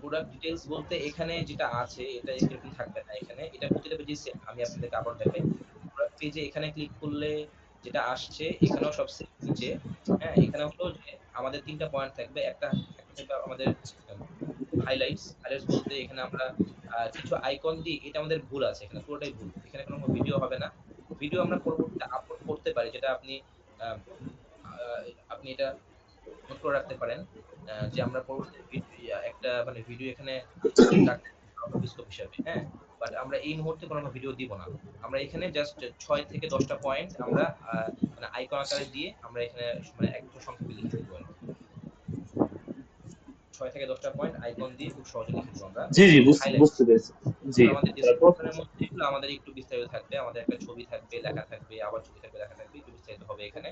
প্রোডাক্ট ডিটেইলস বলতে এখানে যেটা আছে এটা এরকম থাকবে না এখানে। এটা প্রতিটা পেজেই সেম। আমি আপনাদেরকে আবার দেখাই। প্রোডাক্ট পেজে এখানে ক্লিক করলে যেটা আসছে, এখানেও সব সেম নিচে। হ্যাঁ? এখানে হলো যে আমাদের ৩ টা পয়েন্ট থাকবে। একটা থাকবে আমাদের আম হাইলাইটস বলতে এখানে আমরা কিছু আইকন দিই, এটা আমাদের ভুল আছে এখানে, পুরোটাই ভুল। এখানে কোন ভিডিও হবে না। ভিডিও আমরা পরবর্তীতে আপলোড করতে পারি, যেটা আম আ আপনি এটা নোট করে রাখতে পারেন। যে আমরা পরবর্তীতে একটা মানে ভিডিও এখানে রাখতে অফিস স্কোপ হিসাবে, হ্যাঁ? বাট আমরা এই মুহূর্তে কোনো ভিডিও দিব না। আমরা এখানে জাস্ট ৬ থেকে ১০ টা পয়েন্ট আমরা আ মানে আইকন আকারে দিয়ে আমরা এখানে মানে একটু সংক্ষেপে লিখে দিব আরকি। ৬ থেকে ১০ টা পয়েন্ট আইকন দিয়ে খুব সহজে লিখে দিব আমরা। জি, জি, হাইলাইট বুঝতে পেরেছি। জি, আর আমাদের তারপর? ডেসক্রিপশন এর মধ্যে এগুলো আমাদের একটু বিস্তারিত থাকবে। আমাদের একটা ছবি থাকবে, লেখা থাকবে, আবার ছবি থাকবে, লেখা থাকবে। একটু বিস্তারিত হবে এখানে।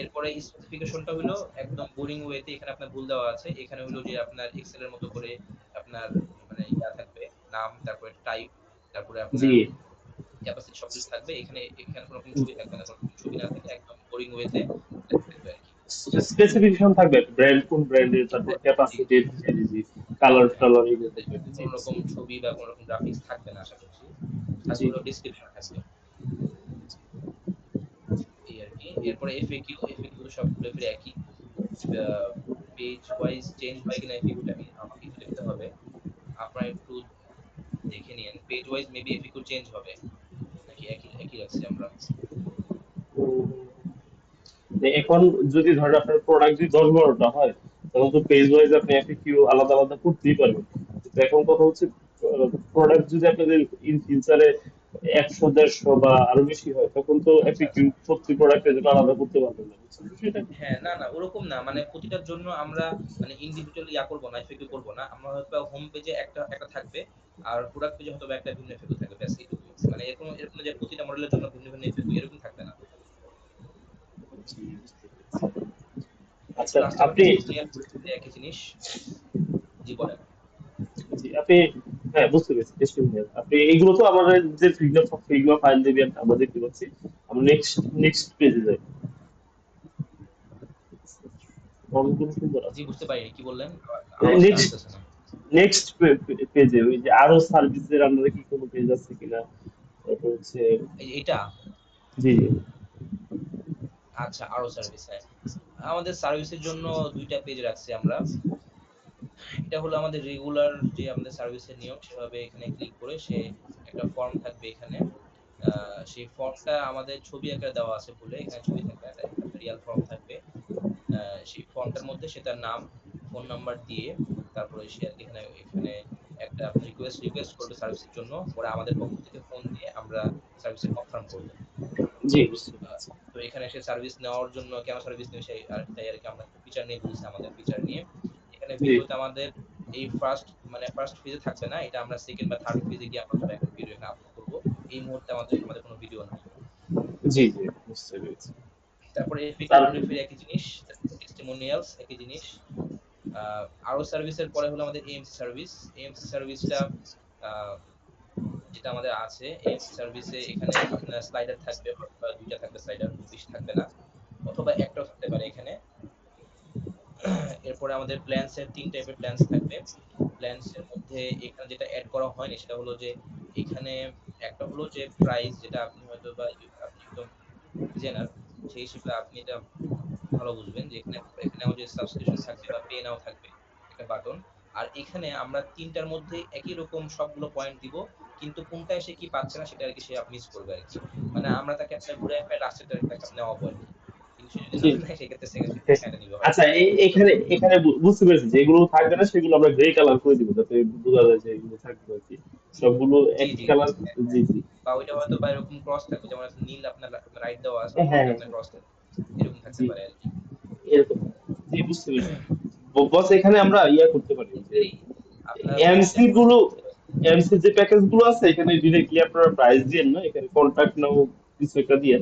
এরপরে স্পেসিফিকেশনটা হইলো একদম বোরিং ওয়েতে এখানে আপনার ভুল দেওয়া আছে। এখানে হইলো যে আপনার এক্সেল এর মতো করে আপনার মানে থাকবে, নাম, তারপরে টাইপ, তারপরে জি, আপনার ক্যাপাসিটি সবকিছু থাকবে। এখানে এখানে কোন রকম ছবি থাকবে না। কোন রকম ছবি না থেকে একদম বোরিং ওয়েতে লেখা থাকবে আরকি। স্পেসিফিকেশন থাকবে। ব্র্যান্ড কোন ব্র্যান্ডের, তারপর হ্যাঁ, জি, ক্যাপাসিটি, জি, কালার হ্যাঁ। টালার এগুলো থাকবে। জি, কোন রকম ছবি বা কোন রকম গ্রাফিক্স থাকবে না আশা করছি। থাকবে জি, হলো ডেসক্রিপশন থাকবে। এই আরকি। এরপরে FAQ, FAQ তো সব ঘুরে ফিরে একই। আ পেজ ওয়াইজ চেঞ্জ হয় কিনা FAQ টা আমাকে একটু দেখতে হবে। আপনারা একটু দেখে নিয়েন। Page wise maybe FAQ change হবে। নাকি একই একই রাখছি আমরা। উম, এখন যদি ধরেন আপনার প্রোডাক্ট যদি ১০-১২টা হয়, তখন তো পেজ ওয়াইজ আপনি এফএকিউ আলাদা আলাদা করতেই পারবেন। কিন্তু এখন কথা হচ্ছে প্রোডাক্ট যদি আপনাদের ইন ফিউচারে ১০০-১৫০ বা আরো বেশি হয়, তখন তো আচ্ছা, এফএকিউ আচ্ছা। প্রতি প্রোডাক্টের জন্য আলাদা করতে পারবেন না, বুঝছেন বিষয়টা? হ্যাঁ, না, না ওরকম না। মানে প্রতিটার জন্য আমরা মানে ইন্ডিভিজুয়ালি করব না, FAQ করব না। আমরা হয়তো হোম পেজে একটা একটা থাকবে। আর প্রোডাক্ট পেজে হয়তোবা একটা ভিন্ন FAQ থাকবে। ব্যাস এইটুকুই। মানে এরকম এরকম না যে প্রতিটা মডেলের জন্য ভিন্ন, ভিন্ন FAQ এরকম থাকবে না। জি, বুঝতে পেরেছি। এরপর আচ্ছা, লাস্টে আবার আপনি টেস্টিমোনিয়াল ঘুরে ফিরে একই জিনিস। জি বলেন। জি, আপনি হ্যাঁ, বুঝতে পেরেছি। টেস্টিমোনিয়াল। আপনি এইগুলো তো আমাদের যে ফিগমা ফাইল দিবেন আমরা দেখতে পাচ্ছি। আমরা নেক্সট পেজে যাই। অনেকগুলো সুন্দর জি আছে। বুঝতে পারিনি। কি বললেন? আওয়াজটা নেক্সট আসতেছে না। নেক্সট পেজে ওই যে আরো সার্ভিসের আন্ডারে কি কোনো পেজ আছে কিনা, তারপর হচ্ছে এইটা? জি, জি, আচ্ছা আরো সার্ভিস হ্যাঁ। আমাদের সার্ভিসের জন্য ২ টা পেজ রাখছি আমরা। এটা হলো আমাদের রেগুলার যে আমাদের সার্ভিসের নিয়ম সেভাবে এখানে ক্লিক করে সে একটা ফর্ম থাকবে এখানে। আ সেই ফর্মটা আমাদের ছবি আকারে দেওয়া আছে ভুলে। এখানে ছবি থাকবে না। এটা একটা রিয়াল ফর্ম থাকবে। আ সেই ফর্মটার মধ্যে সে তার নাম, ফোন নাম্বার দিয়ে তারপরে সে আরকি এখানে এখানে একটা আপনার রিকোয়েস্ট করবে সার্ভিসের জন্য। পরে আমাদের পক্ষ থেকে ফোন দিয়ে আমরা সার্ভিসটা কনফার্ম করব। জি, বুঝতে আ পেরেছি। তো এখানে এসে সার্ভিস নেওয়ার জন্য কেন সার্ভিস নেবে সেই তাই আরকি আমরা একটা ফিচার নিয়ে বলছি আমাদের ফিচার নিয়ে। এখানে জি, ভিডিওতে আমাদের এই ফার্স্ট ফেজ এ থাকবে না। এটা আমরা 2nd বা 3rd ফেজ এ গিয়ে আমরা হয়তোবা একটা ভিডিও এখানে আপলোড করব। এই মুহূর্তে আমাদের আমাদের কোনো ভিডিও নাই। জি, জি, বুঝতে পেরেছি। তারপরে FAQ তার ঘুরে ফিরে একই জিনিস। তারপর টেস্টিমোনিয়ালস একই জিনিস। আ আরো সার্ভিসের পরে হলো আমাদের AMC সার্ভিস। AMC সার্ভিসটা আ যেটা আমাদের আছে AMC সার্ভিসে এখানে আপনার স্লাইডার থাকবে হয়তোবা ২ টা থাকবে স্লাইডার, খুব বেশি থাকবে না। অথবা একটাও থাকতে পারে এখানে। এরপরে আমাদের প্ল্যানস এর ৩ টাইপের প্ল্যানস থাকবে। প্ল্যানস এর মধ্যে এখানে যেটা এড করা হয়নি সেটা হলো যে এখানে একটা হলো যে প্রাইস যেটা আপনি হয়তোবা আপনি একদম বিগিনার সেই হিসেবে আপনি এটা ভালো বুঝবেন যে এখানে এখানেও যে সাবস্ক্রিপশন থাকবে বা পে নাও থাকবে একটা বাটন। আর এখানে আমরা ৩ টার মধ্যে একই রকম সবগুলো পয়েন্ট দিব। কিন্তু কোনটায় সে কি পাচ্ছে না সেটা আরকি সে মিস করবে আরকি। মানে আমরা তাকে আপনার ঘুরায় ফেরায় লাস্টেরটা তাকে নেওয়াবো আরকি। কিন্তু সে যদি না জি। নেয় সেক্ষেত্রে সেকেন্ডটা নিবে হয়তো। আচ্ছা, এখানে এখানে বুঝতে পেরেছি যে এগুলো থাকবে না, সেগুলো আমরা গ্রে কালার করে দিব যাতে বোঝা যায় যে এগুলো থাকবে আর কি। সবগুলো জি, একই জি, জি। কালার। হ্যাঁ, জি, হ্যাঁ। জি, বা ওইটা হয়তো বা এরকম ক্রস থাকবে। যেমন একটা নীল আপনার রাইট দেওয়া আছে, হ্যাঁ, ওটার হ্যাঁ, মধ্যে আপনার হ্যাঁ, ক্রস থাকবে। এরকম থাকতে জি, পারে আরকি। এরকম। জি, বুঝতে পেরেছি। বস, এখানে আমরা করতে পারি যে এমনি আপনার এমসি প্রতিটা গুলো, প্রোডাক্ট এমসি যে প্যাকেজ গুলো আছে এখানে ডিরেক্টলি আপনারা প্রাইস দিয়েন না, এখানে কন্ট্যাক্ট নাও কিছু একটা দিয়ে।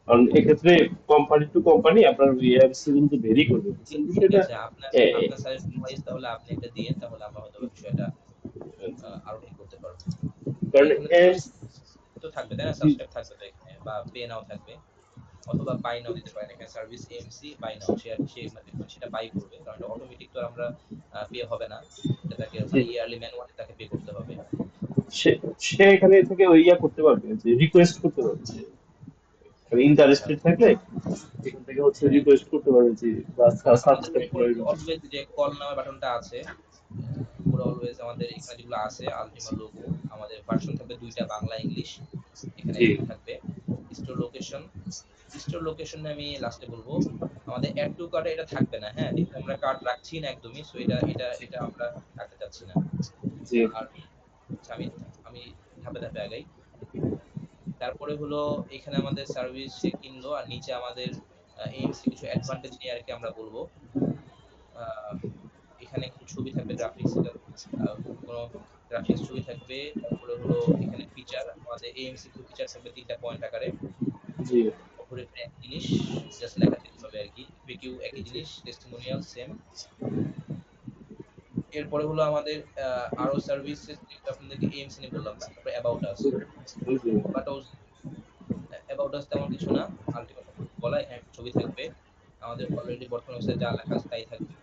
কারণ এক্ষেত্রে কোম্পানি টু কোম্পানি আপনার এমসি কিন্তু ভেরি করবে, বুঝছেন ঠিক বিষয়টা? আছে। আপনার এ, এ, আপনার সাজেশন ওয়াইজ তাহলে আপনি একটা দিয়েন। তাহলে আমরা হয়তোবা বিষয়টা আরো ঠিক করতে পারব। তো কারণ এখানে তো এমস তো থাকবে, তাই না? জি, সাবস্ক্রাইব থাকবে তো এখানে বা পে নাও থাকবে। অথবা বাই নাও দিতে পারেন। এখানে সার্ভিস এমসি বাই নাও। সে মানে মানে সেটা বাই করবে। কারণ এটা অটোমেটিক তো আর আমরা পে হবে না। এটা তাকে জি, মানে ইয়ারলি ম্যানুয়ালি তাকে পে করতে হবে। সে সে এখানে থেকে ওই করতে পারবে যে রিকোয়েস্ট করতে পারবে যে আচ্ছা। ইন্টারেস্টেড থাকলে এখান থেকে হচ্ছে হ্যাঁ। রিকোয়েস্ট করতে পারবে যে বা আর আমাদের সাবস্ক্রাইব উপরে করার তো জন্য। অলওয়েজ যে কল নামের বাটনটা আছে। উপরে অলওয়েজ আমাদের এখানে যেগুলো আছে আলটিমা লোগো, আমাদের ভার্সন থাকবে ২ টা বাংলা, ইংলিশ। এখানে জি, একটা থাকবে। Store location. স্টোর লোকেশন আমি লাস্টে বলব। আমাদের এড টু কার্ট এ এটা থাকবে না। হ্যাঁ? যেহেতু আমরা কার্ট রাখছি না একদমই। সো এটা আমরা রাখতে চাচ্ছি না। জি, আর আচ্ছা আমি ধাপে ধাপে আগাই। তারপরে হলো এখানে আমাদের সার্ভিস সে কিনলো আর নিচে আমাদের এএমসি কিছু অ্যাডভান্টেজ নিয়ে আরকি আমরা বলব। আ এখানে কিছু ছবি থাকবে কোনো গ্রাফিক্স ছবি থাকবে। তারপরে হলো এখানে ফিচার আমাদের এএমসি কিছু ফিচার থাকবে ৩ টা পয়েন্ট আকারে। জি উপরে একই জিনিস জাস্ট লেখা চেঞ্জ হবে আরকি। FAQ একই জিনিস, টেস্টিমোনিয়াল সেম। এরপরে হলো আমাদের আরো সার্ভিসেস যেগুলো আপনাদেরকে এএমসি নিয়ে বললাম না। তারপরে about us. G about us তেমন কিছু না। আল্টিমেটলি বলা এখানে একটা ছবি থাকবে। আমাদের অলরেডি বর্তমান ওয়েবসাইটে যা লেখা আছে তাই থাকবে।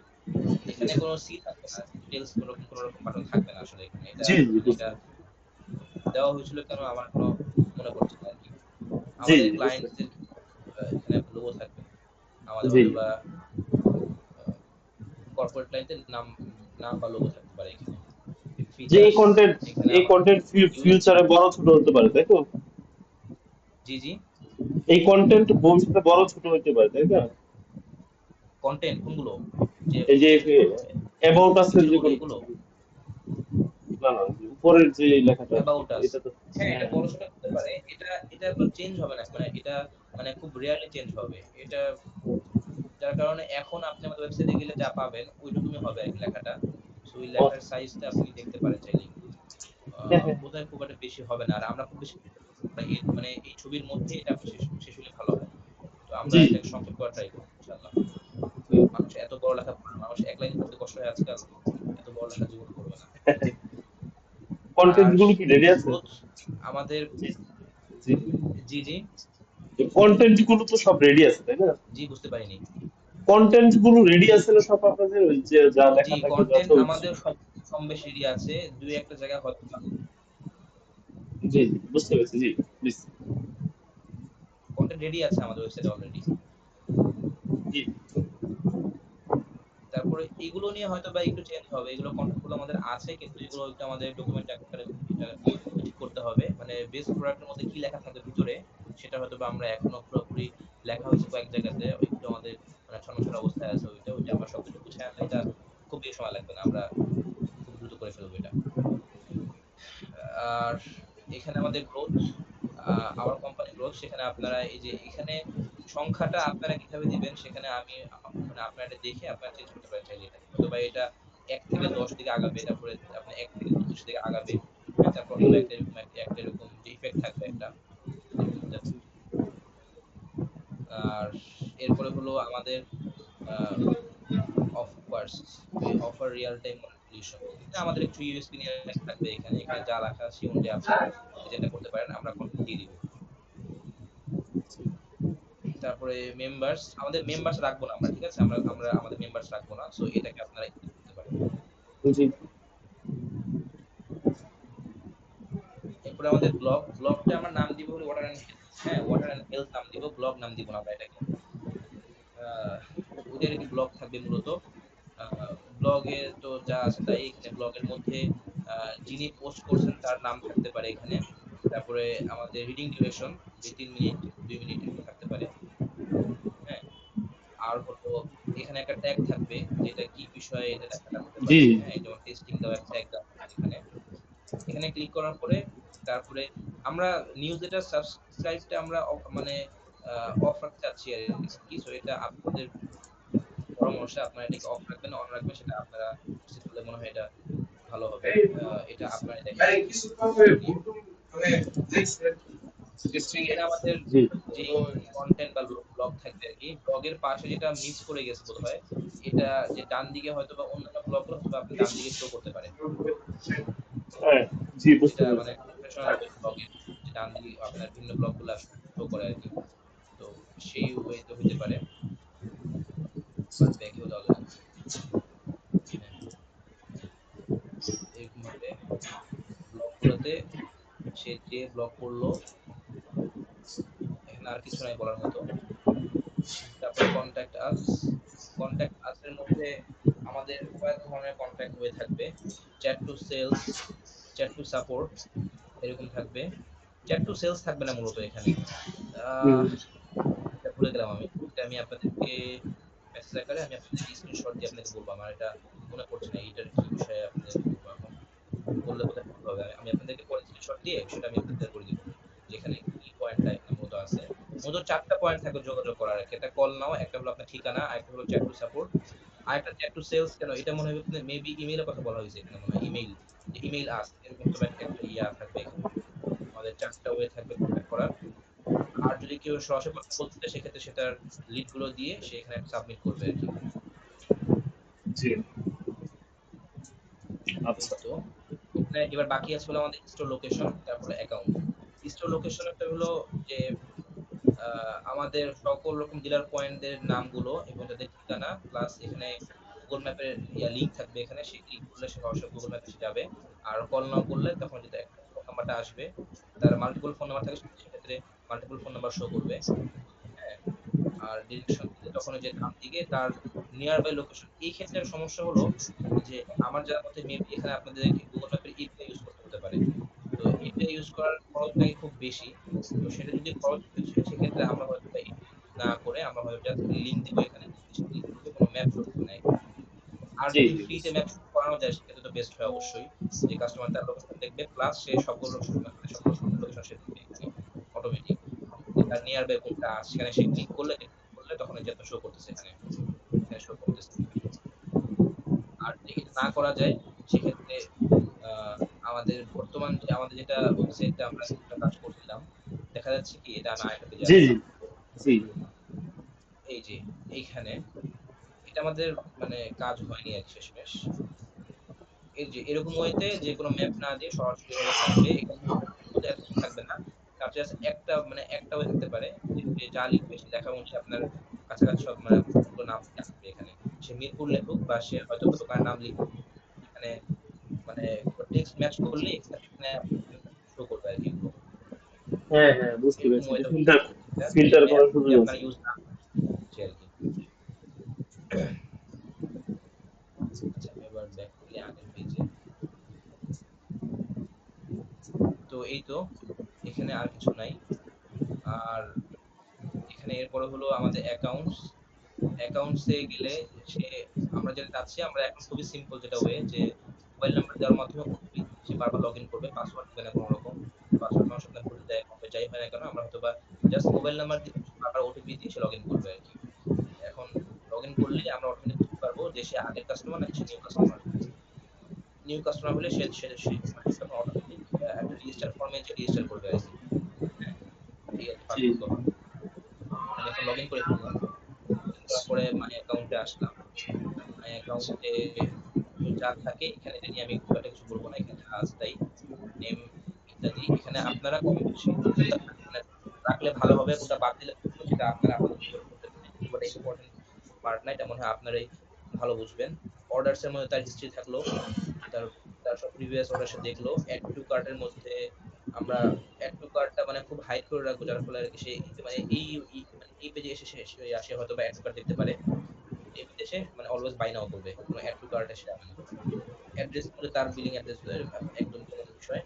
এখানে কোন সি থাকবে না। ডিটেইলস কোন রকম বাটন থাকবে না আসলে এখানে। এটা জি জি মানে এটা বুঝতে দেওয়া হয়েছিল কেন আমার এখনো মনে পড়ছে না আরকি। জি আমাদের জি বুঝতে ক্লায়েন্টস দের এখানে লোগো থাকবে। আমাদের জি হয়তোবা আ কর্পোরেট ক্লায়েন্টের নাম বা লোগো থাকতে পারে এখানে। যে ফিচারস এখানে এই আমাদের কন্টেন্ট ইউএসপি ফিউচারে বড় ছোট হতে পারে তাই তো? জি, জি। এই কন্টেন্ট ভবিষ্যতে বড় ছোট হতে পারে তাই না? কনটেন্ট কোনগুলো? যে এই যে অ্যাবাউট আস এর যে ফিচারগুলো কোনো এগুলো? কিছু না না উপরের যে লেখাটা আর কি, অ্যাবাউট আস। এটা তো হ্যাঁ, এটা হ্যাঁ বড়সড় হতে পারে। এটা তো চেঞ্জ হবে না। মানে এটা মানে খুব রেয়ারলি চেঞ্জ হবে। এটা যার কারণে এখন আপনি আমাদের ওয়েবসাইটে গেলে যা পাবেন ঐরকমই হবে আরকি লেখাটা। সো ওই ও, লেখার সাইজটা আপনি দেখতে পারেন চাইলে একটু। হ্যাঁ, হ্যাঁ, বোধহয় খুব একটা বেশি হবে না। আর আমরা খুব বেশি মানে এই ছবির মধ্যে এটা আপনি শেষ হলে ভালো হয়। তো আমরা জি এটাকে সংক্ষেপ করার ট্রাই করব ইনশাআল্লাহ। মানুষ এত বড় লেখা পড়ে না। মানুষ এক লাইন পড়তে কষ্ট হয় আজকাল। এত বড় লেখা জীবনে পড়বে না। কন্টেন্ট আর গুলো কি রেডি আছে? গ্রোথ আমাদের জি জি জি, জি, কন্টেন্ট গুলো তো সব রেডি আছে তাই না? জি বুঝতে পারিনি। কন্টেন্ট গুলো রেডি আছে না সব আপনাদের ওই যে যা জি, লেখা থাকবে যা কনটেন্ট ছবি আমাদের সব কম বেশি রেডি আছে। ২-১ টা জায়গায় হয়তো জি জি বুঝতে পেরেছি জি প্লিজ কনটেন্ট রেডি আছে আমাদের ওয়েবসাইটে অলরেডি। জি তারপরে এগুলো নিয়ে হয়তোবা একটু চেঞ্জ হবে। এগুলো কনটেন্ট গুলো আমাদের আছে কিন্তু এগুলো একটু আমাদের ডকুমেন্ট আকারে এটা ঠিক করতে হবে। মানে বেস প্রোডাক্ট এর মধ্যে কি লেখা থাকবে ভিতরে সেটা হয়তোবা আমরা এখনো পুরোপুরি লেখা হয়েছে কয়েক জায়গাতে। একটু আমাদের মানে ছন্ন-ছড়া অবস্থায় আছে ওইটা। ওইটা আমরা সবকিছু গুছায় আনলে এটা খুব বেশি সময় লাগবে না। আমরা খুব দ্রুত করে ফেলবো এটা। আর এখানে আমাদের গ্রোথ আওয়ার কোম্পানি গ্রোথ সেখানে আপনারা এই যে এখানে সংখ্যাটা আপনারা কিভাবে দিবেন সেখানে আমি মানে আপনারা এটা দেখে আপনারা চেঞ্জ করতে পারেন চাইলে এটা। হয়তোবা এটা ১ থেকে ১০ দিকে আগাবে। তারপরে আপনি ১ থেকে ২৫ দিকে আগাবে। হ্যাঁ? তারপর হয়তোবা একটা এরকম যে ইফেক্ট থাকবে একটা এরকম হতে পারে। আর এরপরে হলো আমাদের আ অফার্স ওই অফার রিয়াল টাইম মনিটরিজেশন। এটা আমাদের কিছু ইউএসপি নিয়ে থাকবে এখানে। এখানে যা লেখা আছে সেই অনুযায়ী আপনারা ডিজাইনটা করতে পারেন। আমরা কন্টেন্ট দিয়ে দিব। তারপরে আমাদের মেম্বার্স রাখবো না আমরা। ঠিক আছে? আমরা আমাদের মেম্বার্স রাখবো না। সো এটাকে আপনারা ইগনোর করতে পারেন। জি এরপরে আমাদের ব্লগটা আমরা নাম দিব হলো ওয়াটার অ্যান্ড হেলথ। হ্যাঁ? ওয়াটার অ্যান্ড হেলথ নাম দিব। ব্লগ নাম দিব না আমরা এটাকে। আ ওইটার কি ব্লগ থাকবে মূলত। আ ব্লগে তো যা আছে তাই এখানে ব্লগের মধ্যে আ যিনি পোস্ট করছেন তার নাম থাকতে পারে এখানে। তারপরে আমাদের রিডিং ডিউরেশন যে ৩ মিনিট, ২ মিনিট এরকম থাকতে পারে। হ্যাঁ? আর হলো এখানে একটা ট্যাগ থাকবে যেটা কি বিষয়ে এটা লেখাটা হতে জি পারে। হ্যাঁ? যেমন টেস্টিং দেওয়া একটা ট্যাগ দেওয়া থাকবে এখানে। এখানে ক্লিক করার পরে তারপরে আমরা নিউজলেটার সাবস্ক্রাইবটা আমরা মানে আ অফ রাখতে চাচ্ছি আরকি। সো এটা আপনাদের পরামর্শে আপনারা এটাকে অফ রাখবেন না অন রাখবেন সেটা আপনারা নিশ্চিত হলে মনে হয় এটা ভালো হবে। এটা আপনারাই দেখেন আরকি। এখানে আমাদের জি যেই কনটেন্ট বা ব্লগ থাকবে আরকি, ব্লগের পাশে যেটা মিস করে গেছে বোধহয়, এটা যে ডান দিকে হয়তোবা অন্যান্য ব্লগগুলো হয়তোবা আপনি ডান দিকে শো করতে পারেন। হ্যাঁ জি বুঝতে যেটা মানে পেরেছি প্রফেশনাল যে ব্লগের যে ডান দিকে আপনার ভিন্ন ব্লগগুলা শো করে আরকি। তো সেই ওয়েতে হইতে পারে। আবার ব্যাকেও যাওয়া যাবে। হ্যাঁ, এরকমভাবে ব্লগগুলোতে সে যে ব্লগ করলো, এখানে আর কিছু নাই বলার মতো। তারপরে কনট্যাক্ট আস। কনট্যাক্ট আস এর মধ্যে আমাদের কয়েক ধরনের কনট্যাক্ট ওয়ে থাকবে। Chat to sales, chat to support এরকম থাকবে। চ্যাট টু সেলস থাকবে না মূলত এখানে। আহ হুম, এটা ভুলে গেলাম আমি। এটা আমি আপনাদেরকে মেসেজ আকারে আমি আপনাদেরকে স্ক্রিনশট দিয়ে আপনাকে বলব। আমার এটা মনে পড়ছে না। এটার কি বিষয়ে আপনাদেরকে বলব এখন। করলে বোধহয় ভালো হবে। আমি আপনাদেরকে পরে স্ক্রিনশট দিয়ে বিষয়টা আমি ক্লিয়ার করে দিব। যেখানে কি পয়েন্টটা এখানে মূলত আছে। মূলত ৪ টা পয়েন্ট থাকবে যোগাযোগ করার আরকি। একটা কল নাও, একটা হলো আপনার ঠিকানা, আরেকটা হলো চ্যাট টু সাপোর্ট, আরেকটা চ্যাট টু সেলস কেন এটা মনে হয় আপনার মেবি ইমেইলের কথা বলা হইছে এখানে মনে হয়। ইমেইল, যে ইমেইল আস এরকম তো একটা ইয়া থাকবে এখানে। আমাদের ৪ টা ওয়ে থাকবে কনট্যাক্ট করার। আর যদি কেউ সরাসরি কথা বলতে চায় সেক্ষেত্রে সে তার লিড গুলো দিয়ে সে এখানে সাবমিট করবে আরকি। জি। এই আচ্ছা। তো। এখানে এবার বাকি আছে হলো আমাদের স্টোর লোকেশন, তারপরে অ্যাকাউন্ট। স্টোর লোকেশনটা হলো যে আ আমাদের সকল রকম ডিলার পয়েন্টদের নামগুলো এবং তাদের ঠিকানা প্লাস এখানে Google ম্যাপের লিঙ্ক থাকবে এখানে। সেই ক্লিক করলে সে সরাসরি Google ম্যাপে সে যাবে। আর কল নাও করলে তখন যেটা একটা ফোন নাম্বারটা আসবে। তার মাল্টিপল ফোন নাম্বার থাকে সেক্ষেত্রে মাল্টিপল ফোন নাম্বার শো করবে। হ্যাঁ? আর ডিরেকশন দিলে তখন ওই যে ডান দিকে তার নিয়ার বাই লোকেশন। এই ক্ষেত্রে সমস্যা হলো যে আমার জানার মতে মেবি এখানে আপনাদেরকে Google ম্যাপের এপিআই ইউজ করতে হতে পারে। তো এপিআই ইউজ করার খরচ নাকি খুব বেশি। তো সেটা যদি খরচ বেশি হয় সেক্ষেত্রে আমরা হয়তোবা এপিআই না করে আমরা হয়তো জাস্ট লিঙ্ক দিব এখানে। সে ক্লিক করবে কোনো ম্যাপ শো করবে না এখানে। আর জি, যদি জি ফ্রিতে বুঝছি। ম্যাপ শো করানো যায় সেক্ষেত্রে তো বেস্ট হয় অবশ্যই। যে কাস্টমার তার লোকেশন দেখবে প্লাস সে সকল শপের লোকেশন সে দেখবে এখানে অটোমেটিক। যে তার নিয়ার বাই কোনটা সেখানে সে ক্লিক করলে তখন এই যে আপনার শো করতেছে এখানে। এখানে শো করতেছে। আর যদি এটা না করা যায় সেক্ষেত্রে আ আমাদের বর্তমান যে আমাদের যেটা ওয়েবসাইটটা আমরা যেটা কাজ করছিলাম, দেখা যাচ্ছে কি এটা না একটা পেজে জি, আছে। জি, জি। এই যে এইখানে এটা আমাদের মানে কাজ হয়নি আরকি শেষমেশ। এই যে এরকম ওয়েতে যে কোন ম্যাপ না দিয়ে সরাসরি এভাবে থাকবে। এখানে কিন্তু এত কিছু থাকবে না। তার জাস্ট একটা ওয়ে থাকতে পারে যে সে যা লিখবে সে লেখার অনুযায়ী আপনার কাছাকাছি সব মানে সবগুলো নাম আসবে এখানে। সে মিরপুর লেখুক বা সে হয়তোবা দোকানের নাম লিখুক। এখানে মানে টেক্সট ম্যাচ করলেই এখানে শো করবে আরকি এগুলো। হ্যাঁ, হ্যাঁ বুঝতে এরকম পেরেছি। যে ওয়েতে হতে ফিল্টার পারে এটা। ফিল্টার যেখানে করার যদি সুযোগ আপনার আছে। ইউজ না হচ্ছে আরকি। আচ্ছা আমি এবার ব্যাক করি আগের পেজে। তো এই তো এখানে আর কিছু নাই। আর এখানে এরপরে হলো আমাদের অ্যাকাউন্টস। অ্যাকাউন্টস এ গেলে সে আমরা যেটা চাচ্ছি আমরা এখন খুবই সিম্পল যেটা ওয়ে যে মোবাইল নাম্বার দেওয়ার মাধ্যমে ওটিপি সে বারবার লগইন করবে। পাসওয়ার্ড দিবে না কোন রকম। পাসওয়ার্ড মানুষ আপনার ভুলে দেয়, কবে যাই হয় না কেন আমরা হয়তোবা জাস্ট মোবাইল নাম্বার দিয়ে বারবার ওটিপি দিয়ে সে লগইন করবে আরকি। এখন লগইন করলেই আমরা অটোমেটিক বুঝতে পারবো যে সে আগের কাস্টমার নাকি সে নিউ কাস্টমার। নিউ কাস্টমার হলে সে মানে তখন অটোমেটিক একটা রেজিস্টার ফর্মে যে রেজিস্টার করবে আরকি। হ্যাঁ? এই আরকি জি, পার্থক্য হবে। আমি এখন লগইন করে ফেললাম। লগইন করার পরে মাই অ্যাকাউন্টে আসলাম। মাই অ্যাকাউন্টে যা থাকে এখানে এটা নিয়ে আমি খুব একটা কিছু বলব না। এখানে যা আছে তাই। নেম ইত্যাদি। এখানে আপনারা কম বেশি কোনটা মানে রাখলে ভালো হবে, কোনটা বাদ দিলে ভালো হবে সেটা আপনারা আপনাদের মতো করে করতে পারেন। খুব একটা ইম্পোর্টেন্ট পার্ট না। এটা মনে হয় আপনারাই ভালো বুঝবেন। অর্ডারস এর মধ্যে তার হিস্ট্রি থাকলো। তার তার সব প্রিভিয়াস অর্ডার সে দেখলো। এড টু কার্ট এর মধ্যে আমরা এড টু কার্টটা মানে খুব হাইড করে রাখবো যার ফলে আরকি সে মানে মানে এই পেজে এসে সে হয়তোবা এড টু কার্ট দেখতে পারে। এই পেজে সে মানে অলওয়েজ বাই নাও করবে। কোন এড টু কার্ট এ সে যাবে না। অ্যাড্রেস মধ্যে তার বিলিং অ্যাড্রেস একদম কমন বিষয়।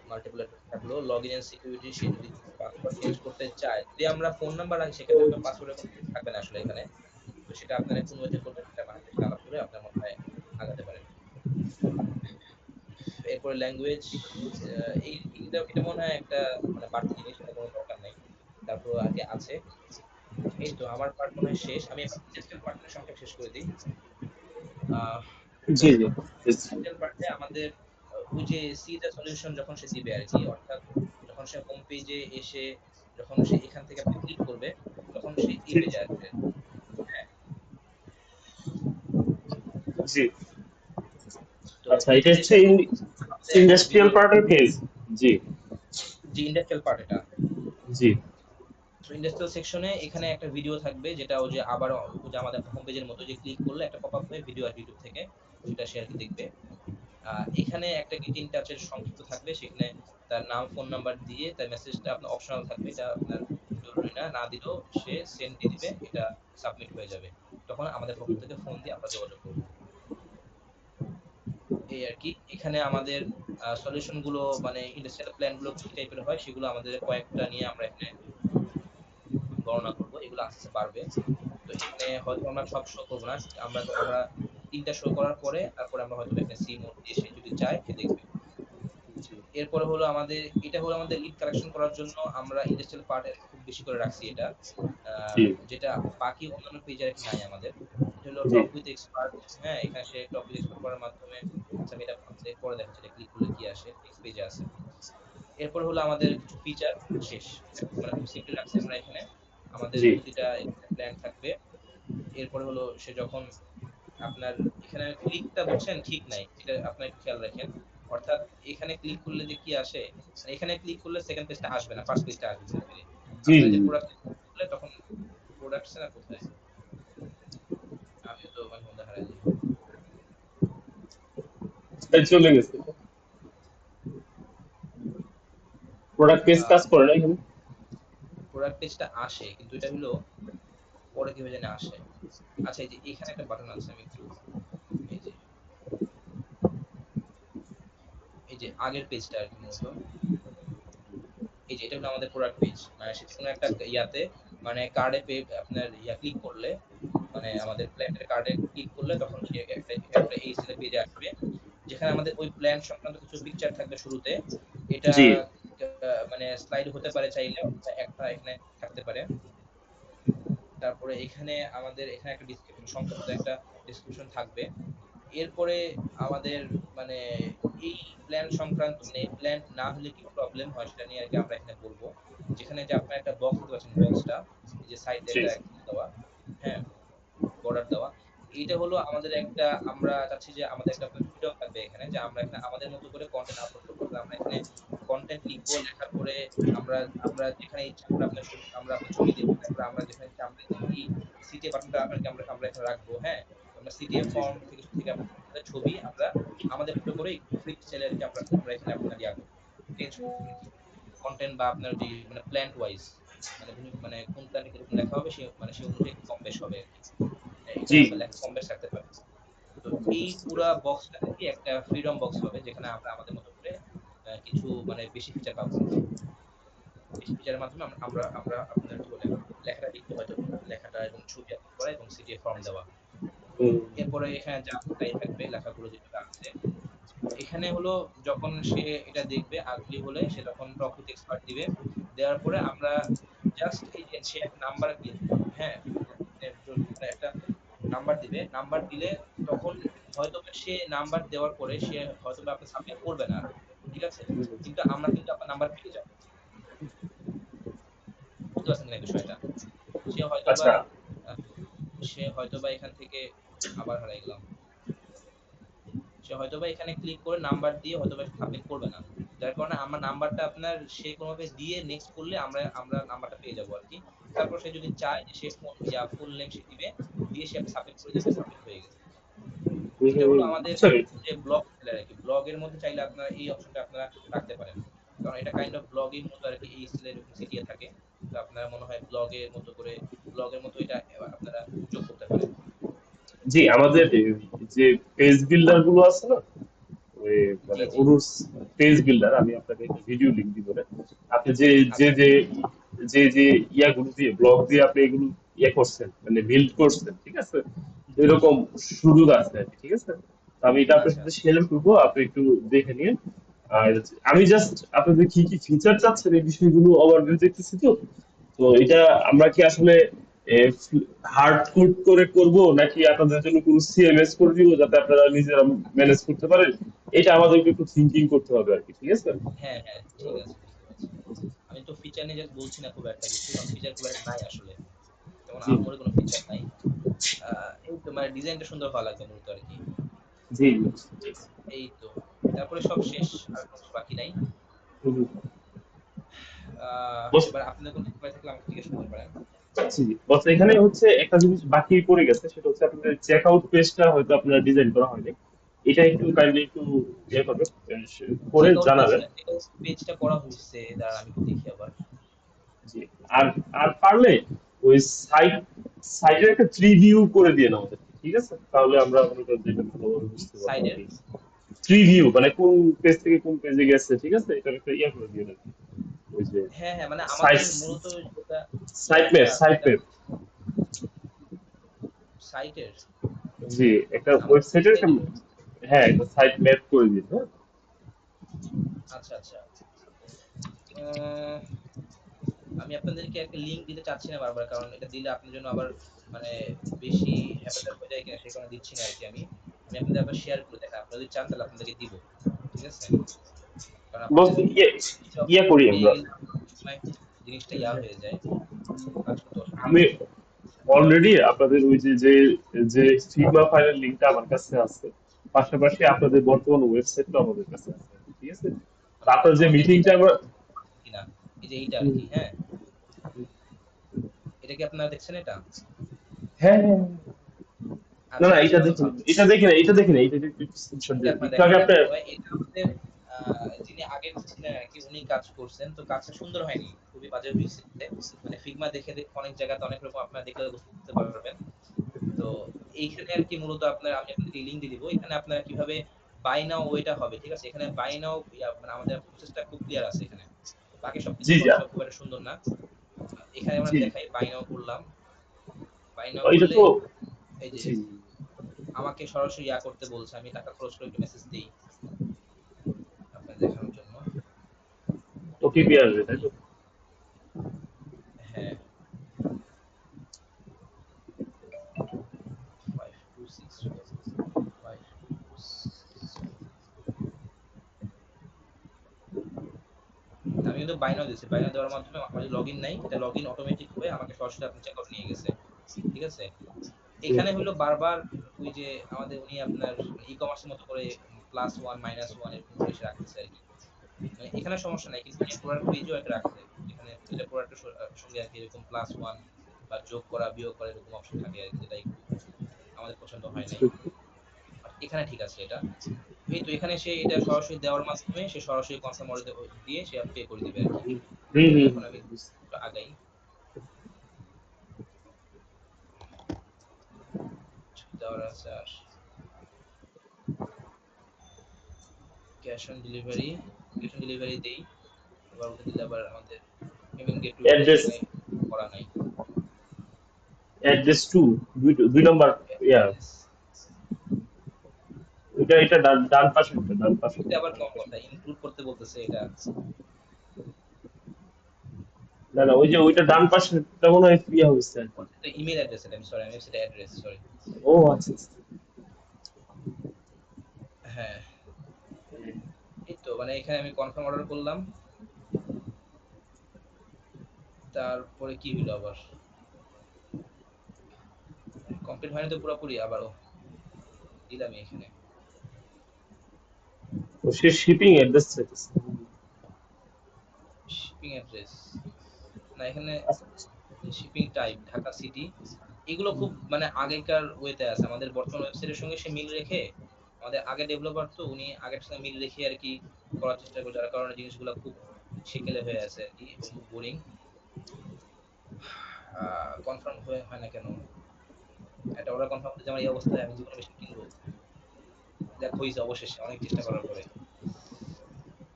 মাল্টিপল অ্যাড্রেস থাকলো। লগইন এন্ড সিকিউরিটি সে যদি পাসওয়ার্ড চেঞ্জ করতে চায়, যদি আমরা ফোন নাম্বার রাখি সেক্ষেত্রে আপনার পাসওয়ার্ডের কোনো কিছু থাকবে না আসলে এখানে। তো সেটা আপনারা কোন ওয়েতে করবেন সেটা বাকিদের সাথে আলাপ করে আপনার মনে হয় আগাতে পারেন। এরপরে ল্যাঙ্গুয়েজ আ এটা মনে হয় একটা মানে বাড়তি জিনিস, এটা কোনো দরকার নাই। তারপর আগে আছে। এই তো আমার পার্ট মনে হয় শেষ। আমি এবার ইন্ডাস্ট্রিয়াল পার্টটা সংক্ষেপে শেষ করে দেই। আহ জি, জি। বুঝছি। ইন্ডাস্ট্রিয়াল পার্টে আমাদের ওই যে সি দা সলিউশন যখন সে দিবে আরকি, অর্থাৎ যখন সে হোম পেজে এসে যখন সে এখান থেকে আপনি ক্লিক করবে, তখন সে এই জি, পেজে আসবে। হ্যাঁ? জি। তো আচ্ছা এই এটা পেজে হচ্ছে এসে আমাদের একটা ইন্ডাস্ট্রিয়াল ভিডিও পার্টের পেজ। জি, জি ইন্ডাস্ট্রিয়াল পার্ট এটা। জি, তো ইন্ডাস্ট্রিয়াল সেকশনে এখানে একটা ভিডিও থাকবে যেটা ওই যে আবার ওই যে আমাদের হোম পেজের মতো যে ক্লিক করলে একটা পপআপ হয়ে ভিডিও আসবে YouTube থেকে। সেটা সে আরকি দেখবে। আ এখানে একটা গেট ইন টাচ এর সংক্ষিপ্ত থাকবে। সেখানে তার নাম, ফোন নাম্বার দিয়ে তার মেসেজটা আপনার অপশনাল থাকবে। এটা আপনার জরুরি না। না দিলেও সে সেন্ড দিয়ে দিবে। এটা সাবমিট হয়ে যাবে। তখন আমাদের পক্ষ থেকে ফোন দিয়ে আমরা যোগাযোগ করব। এই আরকি। এখানে আমাদের সলিউশন গুলো মানে ইন্ডাস্ট্রিয়াল প্ল্যান গুলো কি টাইপের হয় সেগুলো আমাদের কয়েকটা নিয়ে আমরা এখানে গণনা করব। এগুলো আস্তে, আস্তে বাড়বে। তো এখানে হয়তো আমরা সব শো করব না। আমরা 3টা শো করার পরে তারপরে আমরা হয়তো এখানে সি মোড দিয়ে সে যদি চায় সে দেখবে। এরপরে হলো আমাদের এটা হলো আমাদের লিড কালেকশন করার জন্য আমরা ইন্ডাস্ট্রিয়াল পার্ট খুব বেশি করে রাখছি এটা। আ জি যেটা বাকি অন্যান্য পেজে আরকি নাই আমাদের। এটা হলো জি টক উইথ এক্সপার্ট, হ্যাঁ? এখানে সে টক উইথ এক্সপার্ট করার মাধ্যমে আচ্ছা আমি এটা আপনাদের পরে দেখাচ্ছি এটা ক্লিক করলে কি আসে। নেক্সট পেজে আছে। এরপর হলো আমাদের কিছু ফিচার শেষ। মানে খুব সিম্পল রাখছি আমরা এখানে। আমাদের জি প্রতিটা এখানে প্ল্যান থাকবে। এরপরে হলো সে যখন আপনার এখানে ক্লিকটা বুঝছেন ঠিক নাই। এটা আপনারা একটু খেয়াল রাখেন। অর্থাৎ এখানে ক্লিক করলে যে কি আসে, মানে এখানে ক্লিক করলে 2nd পেজটা আসবে না, 1st পেজটা আসবে ঘুরে ফিরে। জি আপনারা জি যে জি। প্রোডাক্ট করলে তখন প্রোডাক্টস না কোথায়? আমিও তো মাঝে মধ্যে হারায় যাই। এই চলে গেছে প্রোডাক্ট পেজ আ কাজ করে না এখানে। প্রোডাক্ট পেজটা আসে কিন্তু এটা হলো পরে কিভাবে জানি আসে। আচ্ছা এই যে এখানে একটা বাটন আছে আমি একটু এই যে আগের পেজটা আরকি মূলত। এই যে এটা হলো আমাদের প্রোডাক্ট পেজ। মানে সে যেকোনো একটা ইয়াতে মানে কার্ডে আপনার ক্লিক করলে মানে আমাদের প্ল্যানের কার্ডে ক্লিক করলে তখন সে একটা এই স্টাইলের পেজে আসবে। যেখানে আমাদের ওই প্ল্যান সংক্রান্ত কিছু পিকচার থাকবে শুরুতে। এটা জি মানে স্লাইড হতে পারে চাইলে অথবা একটা এখানে থাকতে পারে। তারপরে এখানে আমাদের এখানে একটা ডেসক্রিপশন সংক্ষিপ্ত একটা ডেসক্রিপশন থাকবে। এরপরে আমাদের মানে এই প্ল্যান সংক্রান্ত মানে এই প্ল্যান না হলে কি প্রবলেম হয় সেটা নিয়ে আরকি আমরা এখানে বলব। যেখানে যে আপনার একটা বক্স দেখতে পাচ্ছেন বক্সটা, এই যে সাইডে জি একটা দেওয়া, হ্যাঁ? বর্ডার দেওয়া। এইটা হলো আমাদের একটা আমরা চাচ্ছি যে আমাদের একটা আপনার ফ্রিডম থাকবে এখানে যে আমরা এখানে আমাদের মতো করে কনটেন্ট আপলোড করব। অর্থাৎ আমরা এখানে কনটেন্ট লিখবো, লেখার পরে আমরা আমরা যেখানে ইচ্ছা করে আমরা আপনার ছবি দিব। তারপরে আমরা যেখানে ইচ্ছা আমরা এই সিটিএ বাটনটা আরকি আমরা আমরা এখানে রাখবো, হ্যাঁ? আমরা সিটিএ জি ফর্ম থেকে আমাদের ছবি আমরা আমাদের মতো করে একটু ফ্রি স্টাইলে আরকি আমরা এখানে আপনার করব। চেঞ্জ করব আরকি। কনটেন্ট বা আপনার যে মানে প্ল্যান্ট ওয়াইজ মানে কোন প্ল্যান্টে কিরকম লেখা হবে সে অনুযায়ী একটু কম বেশ হবে আরকি। জি এখানে আমরা লেখা কম বেশ রাখতে পারি। তো এই পুরা বক্সটা আরকি একটা ফ্রিডম বক্স হবে যেখানে আমরা আমাদের মতো করে কিছু মানে বেশি ফিচার পাবো আরকি। বেশি ফিচারের মাধ্যমে আমরা আমরা আপনার কি বলে লেখাটা লিখতে হয়তো লেখাটা এবং ছবি আপলোড করা এবং সিটিএফ ফর্ম দেওয়া। হুম, এরপরে এখানে যা তাই থাকবে লেখাগুলো যেগুলো আছে। এখানে হলো যখন সে এটা দেখবে আগ্রহী হলে সে তখন টক উইথ এক্সপার্ট দিবে। দেওয়ার পরে আমরা জাস্ট এই যে সে একটা নাম্বার হ্যাঁ, মানে একটা নাম্বার দিবে। নাম্বার দিলে তখন হয়তোবা সে নাম্বার দেওয়ার পরে সে হয়তোবা আপনার সাবমিট করবে না আর। ঠিক আছে? কিন্তু আমরা কিন্তু আপনার নাম্বার পেয়ে যাব। বুঝতে পারছেন কিনা বিষয়টা? সে হয়তোবা আচ্ছা আ সে হয়তোবা এখান থেকে আবার হারায় গেলাম। সে হয়তোবা এখানে ক্লিক করে নাম্বার দিয়ে হয়তোবা সাবমিট করবে না। যার কারণে আমার নাম্বারটা আপনার সে কোনভাবে দিয়ে নেক্সট করলে আমরা নাম্বারটা পেয়ে যাবো আরকি। তারপর সে যদি চায় যে সে ফুল নেম সে দিবে। দিয়ে সে সাবমিট করে দিবে, সাবমিট হয়ে গেছে। হুম, এটা হলো আমাদের বুঝতে পেরেছি। যে ব্লগ সেলার আরকি। ব্লগের মধ্যে চাইলে আপনারা এই অপশনটা আপনারা রাখতে পারেন। কারণ এটা কাইন্ড অফ ব্লগিং মতো আরকি এই স্টাইলে এরকম সিটিয়ে থাকে। তো আপনারা মনে হয় ব্লগের মতো এটা আপনারা যোগ করতে পারেন। জি আমাদের যে পেজ বিল্ডার গুলো আছে না ওই জি, মানে জি। ওরুস পেজ বিল্ডার আমি আপনাকে একটা ভিডিও লিংক দিব না আপনি যে যে আচ্ছা, যে যে যে ইয়াগুলো দিয়ে ব্লগ দিয়ে আপনি এগুলো ইয়ে করছেন মানে বিল্ড করছেন ঠিক আছে জি, জি। এরকম সুযোগ আছে আর কি, ঠিক আছে তো আমি এটা আপনার আচ্ছা, সাথে আচ্ছা। শেয়ার করবো আপনি একটু দেখে নিন আর আমি জাস্ট আপনাদের কি কি ফিচার চাচ্ছেন এই বিষয়গুলো ওভারভিউ দেখতেছি তো তো এটা আমরা কি আসলে হার্ড কোড করে করব নাকি আপনাদের জন্য কোনো সিএমএস করে দিব যাতে আপনারা নিজেরা ম্যানেজ করতে পারেন এটা আমাদেরকে একটু থিঙ্কিং করতে হবে আর কি ঠিক আছে হ্যাঁ, হ্যাঁ, ঠিক আছে বুঝতে পারছি। আমি তো ফিচার নিয়ে জাস্ট বলছি না খুব একটা কিছু। কারণ ফিচার খুব একটা নাই আসলে। তেমন জি আহামরি কোনো ফিচার নাই। আ এই তো মানে ডিজাইনটা সুন্দর হওয়া লাগবে মূলত আরকি। জি বুঝতে পেরেছি। এই তো। তারপরে সব শেষ। আর কোনো কিছু বাকি নাই। হুম, হুম। আ বস এবার আপনাদের কোনো কোয়েরি থাকলে আমাকে জিজ্ঞেস করতে পারেন। জি বস এখানে হচ্ছে একটা জিনিস বাকি পড়ে গেছে সেটা হচ্ছে আপনাদের চেক আউট পেজটা হয়তো আপনারা ডিজাইন করা হয়নি এটা একটু কাইন্ডলি একটু ইয়ে করবে করে জানাবেন চেক আউট পেজটা করা হইছে। দাঁড়ান আমি একটু দেখি আবার। জি আর আর পারলে ওই সাইট সাইটের একটা প্রিভিউ করে দিয়ে নাও আমাদের ঠিক আছে তাহলে আমরা মনে করি যে এটা ভালোভাবে বুঝতে পারবো আর সাইডের কি প্রিভিউ মানে কোন পেজ থেকে কোন পেজে গেছে ঠিক আছে এটা একটা ইয়ে করে দিয়ে নাকি ওই যে হ্যাঁ, হ্যাঁ, মানে আমাদের সাইট মূলত যেটা সাইট ইয়াটা ম্যাপ আছে সাইট এটা ম্যাপ সাইটের জি, একটা আমার ওয়েবসাইটের একটা, হ্যাঁ, একটা সাইট ম্যাপ করে দিন, হ্যাঁ? আচ্ছা, আচ্ছা। আহ, আমি আপনাদেরকে একটা লিংক দিতে চাচ্ছি না বারবার, কারণ এটা দিলে আপনার জন্য আবার মানে বেশি হ্যাপাজার্ক হয়ে যায় কিনা সেই কারণে দিচ্ছি না আরকি আমি। আমি আপনাদের আবার শেয়ার করে দেখাই। আপনারা যদি চান তাহলে আপনাদেরকে দিব। ঠিক আছে? কারণ বস, আপনাদের সব ইয়ে করি পেয়ে আমরা। গেলে অনেক সময় জিনিসটা হয়ে যায়। কাজ করতে অসুবিধা আমি হয়। অলরেডি আপনাদের ওই যে ফিগমা ফাইলের লিঙ্কটা আমার কাছে আছে, পাশাপাশি আপনাদের বর্তমান ওয়েবসাইটটা আমাদের কাছে আছে, ঠিক আছে? তো মানে আপনার যে আমাদের যেটা মিটিংটা আমরা, কিনা এই যে এইটা হুম, আরকি, হ্যাঁ? এটা কি আপনারা দেখছেন এটা? হ্যাঁ, হ্যাঁ, হ্যাঁ। না আচ্ছা, না, আচ্ছা এটা তাহলে দেখি না, ভালো। এটা দেখি না, এটা দেখি না, এটা একটু স্ক্রিনশট এটা দেন আপনারা একটু দেখেন আগে দেখেন আপনার। ভাই, এটা আমাদের যিনি আগে ছিলেন আরকি উনি কাজ করছেন। তো কাজটা সুন্দর হয়নি। খুবই বাজে হইছে। মানে ফিগমা দেখে অনেক জায়গাতে অনেক রকম আপনারা দেখলে বুঝতে পারবেন। তো এইখানে আরকি মূলত আমি আপনাদেরকে লিংক দিয়ে দিব। এখানে আপনারা কিভাবে বাই নাও ওয়েটা হবে। ঠিক আছে? এখানে বাই নাও মানে আমাদের প্রসেসটা খুব ক্লিয়ার আছে এখানে। বাকি সবকিছু জি জি, ফটোশপ খুব একটা সুন্দর না। এখানে আমরা জি, দেখাই বাই নাও করলাম। বাই নাও এটা করলে তো, এই যে জি, আমাকে সরাসরি করতে বলছে। আমি টাকা খরচ করে একটু মেসেজ দেই আপনাদের দেখানোর জন্য। ওটিপি আসবে, তাই তো? হ্যাঁ, 5264 আমি কিন্তু বাই নাও দিয়েছি। বাই নাও দেওয়ার মাধ্যমে আমার যে লগইন নাই, এটা লগইন অটোমেটিক হয়ে আমাকে সরাসরি আপনার চেকআউট নিয়ে গেছে। ঠিক আছে? এখানে হলো বারবার ওই যে আমাদের উনি আপনার ই-কমার্স এর মতো করে +1 -1 এরকম করে সে রাখতেছে আরকি। মানে এখানে সমস্যা নাই। কিন্তু উনি প্রোডাক্ট পেজেও একটা রাখছে। যেখানে প্রতিটা প্রোডাক্টের সঙ্গে আরকি এরকম +1 বা যোগ করা, বিয়োগ করা এরকম অপশন থাকে আরকি, যেটা একটু আমাদের পছন্দ হয় নাই। বাট এখানে ঠিক আছে এটা। এই তো এখানে সে এটা সরাসরি দেওয়ার মাধ্যমে সে সরাসরি কনফার্ম অর্ডার দিয়ে সে পে করে দিবে আরকি। হুম তো হুম এখন আমি হুম। একটু আগাই। দেওয়ার আছে আর ক্যাশ অন ডেলিভারি দেই। আবার ওটা দিলে আবার আমাদের পেমেন্ট গেটওয়ে গুলো অ্যাড্রেস, এখানে করা নাই। অ্যাড্রেস টু, দুই নাম্বার, ইয়া, অ্যাড্রেস এটা ডান ডান পাশে, ডান পাশে, এটা আবার ডান কেমন পাশে। কথা? ইনক্লুড করতে বলতেছে এটা। না না, ওই যে ওইটা ডান পাশেটা মনে হয় ইয়া হয়েছে আর কি। এটা ইমেইল অ্যাড্রেস এটা। আমি সরি, আমি সেটা অ্যাড্রেস সরি। ও আচ্ছা আচ্ছা। হ্যাঁ, এই তো মানে এখানে আমি কনফার্ম অর্ডার করলাম। তারপরে কি হইলো আবার? কমপ্লিট হয়নি তো পুরোপুরি, আবারও দিলামই এখানে। ও, সে শিপিং অ্যাড্রেস চাইতেছে। শিপিং অ্যাড্রেস না, এখানে শিপিং টাইপ ঢাকা সিটি। এগুলো খুব মানে আগেকার ওয়েতে আছে। আমাদের বর্তমান ওয়েবসাইটের সঙ্গে সে মিল রেখে, আমাদের আগে ডেভেলপার তো উনি আগের সাথে মিল রেখে আরকি করার চেষ্টা করে, যার কারণে জিনিসগুলো খুব সেকেলে হয়ে আছে আরকি এবং খুব বোরিং। কনফার্ম হয় না কেন? একটা অর্ডার কনফার্ম হতে যে আমার এই অবস্থায়, আমি জীবনে মেশিন কিনবো? দেখ হইছে অবশেষে অনেক চেষ্টা করার পরে।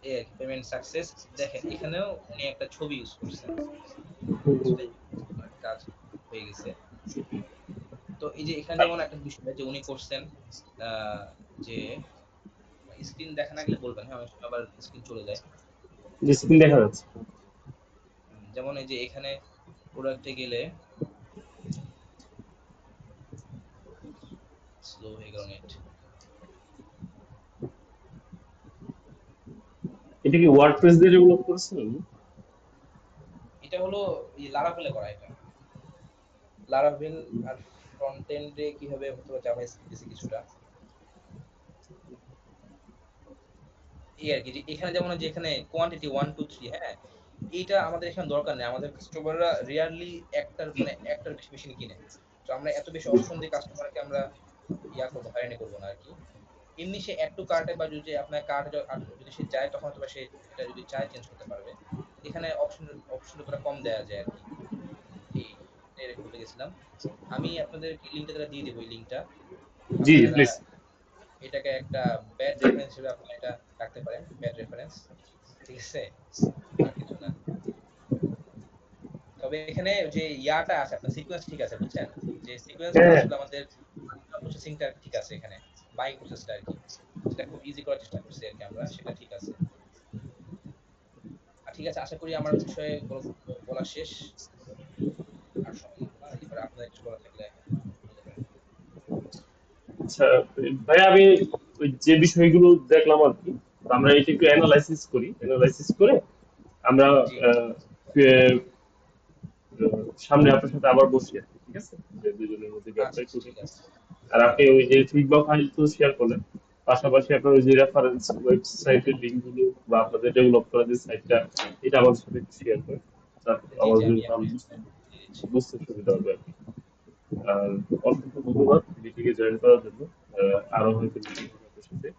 এই আরকি পেমেন্ট সাকসেস। দেখেন এখানেও উনি একটা ছবি ইউজ করছেন। ছবি কাজ হয়ে গেছে। তো এই যে এখানে যেমন একটা বিষয় যে উনি করছেন আ যে স্ক্রিন দেখা না গেলে বলবেন, হ্যাঁ? অনেক সময় আবার স্ক্রিন চলে যায়। স্ক্রিন দেখা যাচ্ছে। যেমন এই যে এখানে প্রোডাক্টে গেলে স্লো হয়ে গেল নেট। এটা কি ওয়ার্ডপ্রেস দিয়ে ডেভেলপ করেছিলেন? এটা হলো লারাভেল এ করা এটা। লারাভেল আর ফ্রন্ট এন্ড এ কি হবে হয়তো জাভাস্ক্রিপ্ট দিছি কিছুটা। এই আরকি যে এখানে যেমন যে এখানে কোয়ান্টিটি 1 2 3, হ্যাঁ? এইটা আমাদের এখানে দরকার নেই। আমাদের কাস্টমাররা রেয়ারলি একটার বেশি মেশিন কিনে। তো আমরা এত বেশি অপশন দিয়ে কাস্টমারকে আমরা করব, হয়রানি করব না আরকি। এমনি সে এড টু কার্ট এ বা যদি আপনার কার্ট যদি সে যায় তখন হয়তোবা সে এটা যদি চায় চেঞ্জ করতে পারবে। এখানে অপশনটা কম দেয়া যায় আরকি। এই এটা বলতে গেছিলাম। আমি আপনাদেরকে লিংকটা তাহলে দিয়ে দেব, এই লিংকটা। জি জি, আপনারা প্লিজ। এটাকে একটা ব্যাড রেফারেন্স হিসেবে আপনারা এটা রাখতে পারেন। Bad reference. ঠিক আছে? আর কিছু না। তবে এখানে যে আছে আপনার সিকোয়েন্স ঠিক আছে বুঝছেন? যে সিকোয়েন্স গুলো হ্যাঁ, আসলে আমাদের প্রসেসিংটা ঠিক আছে এখানে। বাইং প্রসেসটা আরকি। সেটা খুব ইজি করার চেষ্টা করছি আরকি আমরা। সেটা ঠিক আছে। ঠিক আছে, আশা করি আমার বিষয়ে বলা শেষ। আর সময় নিব না। এবার আপনার কিছু বলার থাকলে বলতে পারেন। আচ্ছা ভাইয়া, আমি ওই যে বিষয়গুলো দেখলাম আর কি, তো আমরা এটা একটু অ্যানালাইসিস করি, অ্যানালাইসিস করে আমরা জি, আহ, সামনে আপনার সাথে আবার বসি আর কি, ঠিক আছে, যে দুজনের মধ্যে ব্যাপারটা আচ্ছা একটু ঠিক দেখি। আছে। আর আপনি ওই যে ফিডব্যাক ফাইল তো শেয়ার করলেন, পাশাপাশি আপনার ওই যে রেফারেন্স ওয়েবসাইটের লিঙ্ক গুলো বা আপনাদের ডেভেলপ করা যে সাইটটা, এটা আমাদের সাথে একটু শেয়ার করেন, তারপর জি, জি, আমাদের আমি ভালো এখন দিয়ে দিচ্ছি। বুঝতে সুবিধা হবে আর কি। আর অসংখ্য ধন্যবাদ মিটিংয়ে জয়েন করার জন্য। আরো হয়তো মিটিং হবে আপনার সাথে,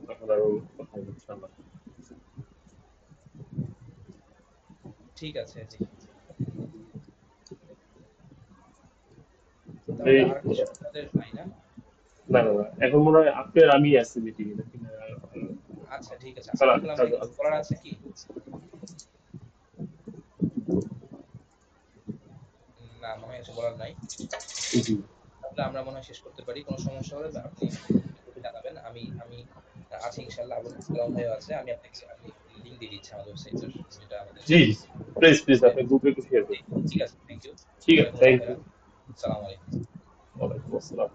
তখন আরো কথা হবে ইনশাআল্লাহ। ঠিক আছে, জি। এই তাহলে আর কিছু আপনাদের নাই না? না না না, এখন মনে হয় আপনি আর আমি আছি মিটিং এ নাকি না? আচ্ছা ঠিক আছে। কারা আরিফুল ভাই কারা কিছু বলার আছে কি? না, মনে হয় কিছু বলার নাই। জি তাহলে আমরা মনে হয় শেষ করতে পারি। কোন সমস্যা হলে আপনি গ্রুপে জানাবেন। আমি আমি আছি ইনশাআল্লাহ। আবুল কালাম ভাইও আছে। আমি লিংক দিয়ে দিচ্ছি আমাদের ওয়েবসাইটের, যেটা আমাদের জি, প্লিজ প্লিজ গ্রুপে। আপনি গ্রুপে একটু শেয়ার জি, করুন। ঠিক আছে। Thank you. ঠিক আছে, ওয়ালাইকুম আসসালাম থ্যাংক ইউ। ভাইয়া। আসসালামু আলাইকুম। ওয়ালাইকুম আসসালাম।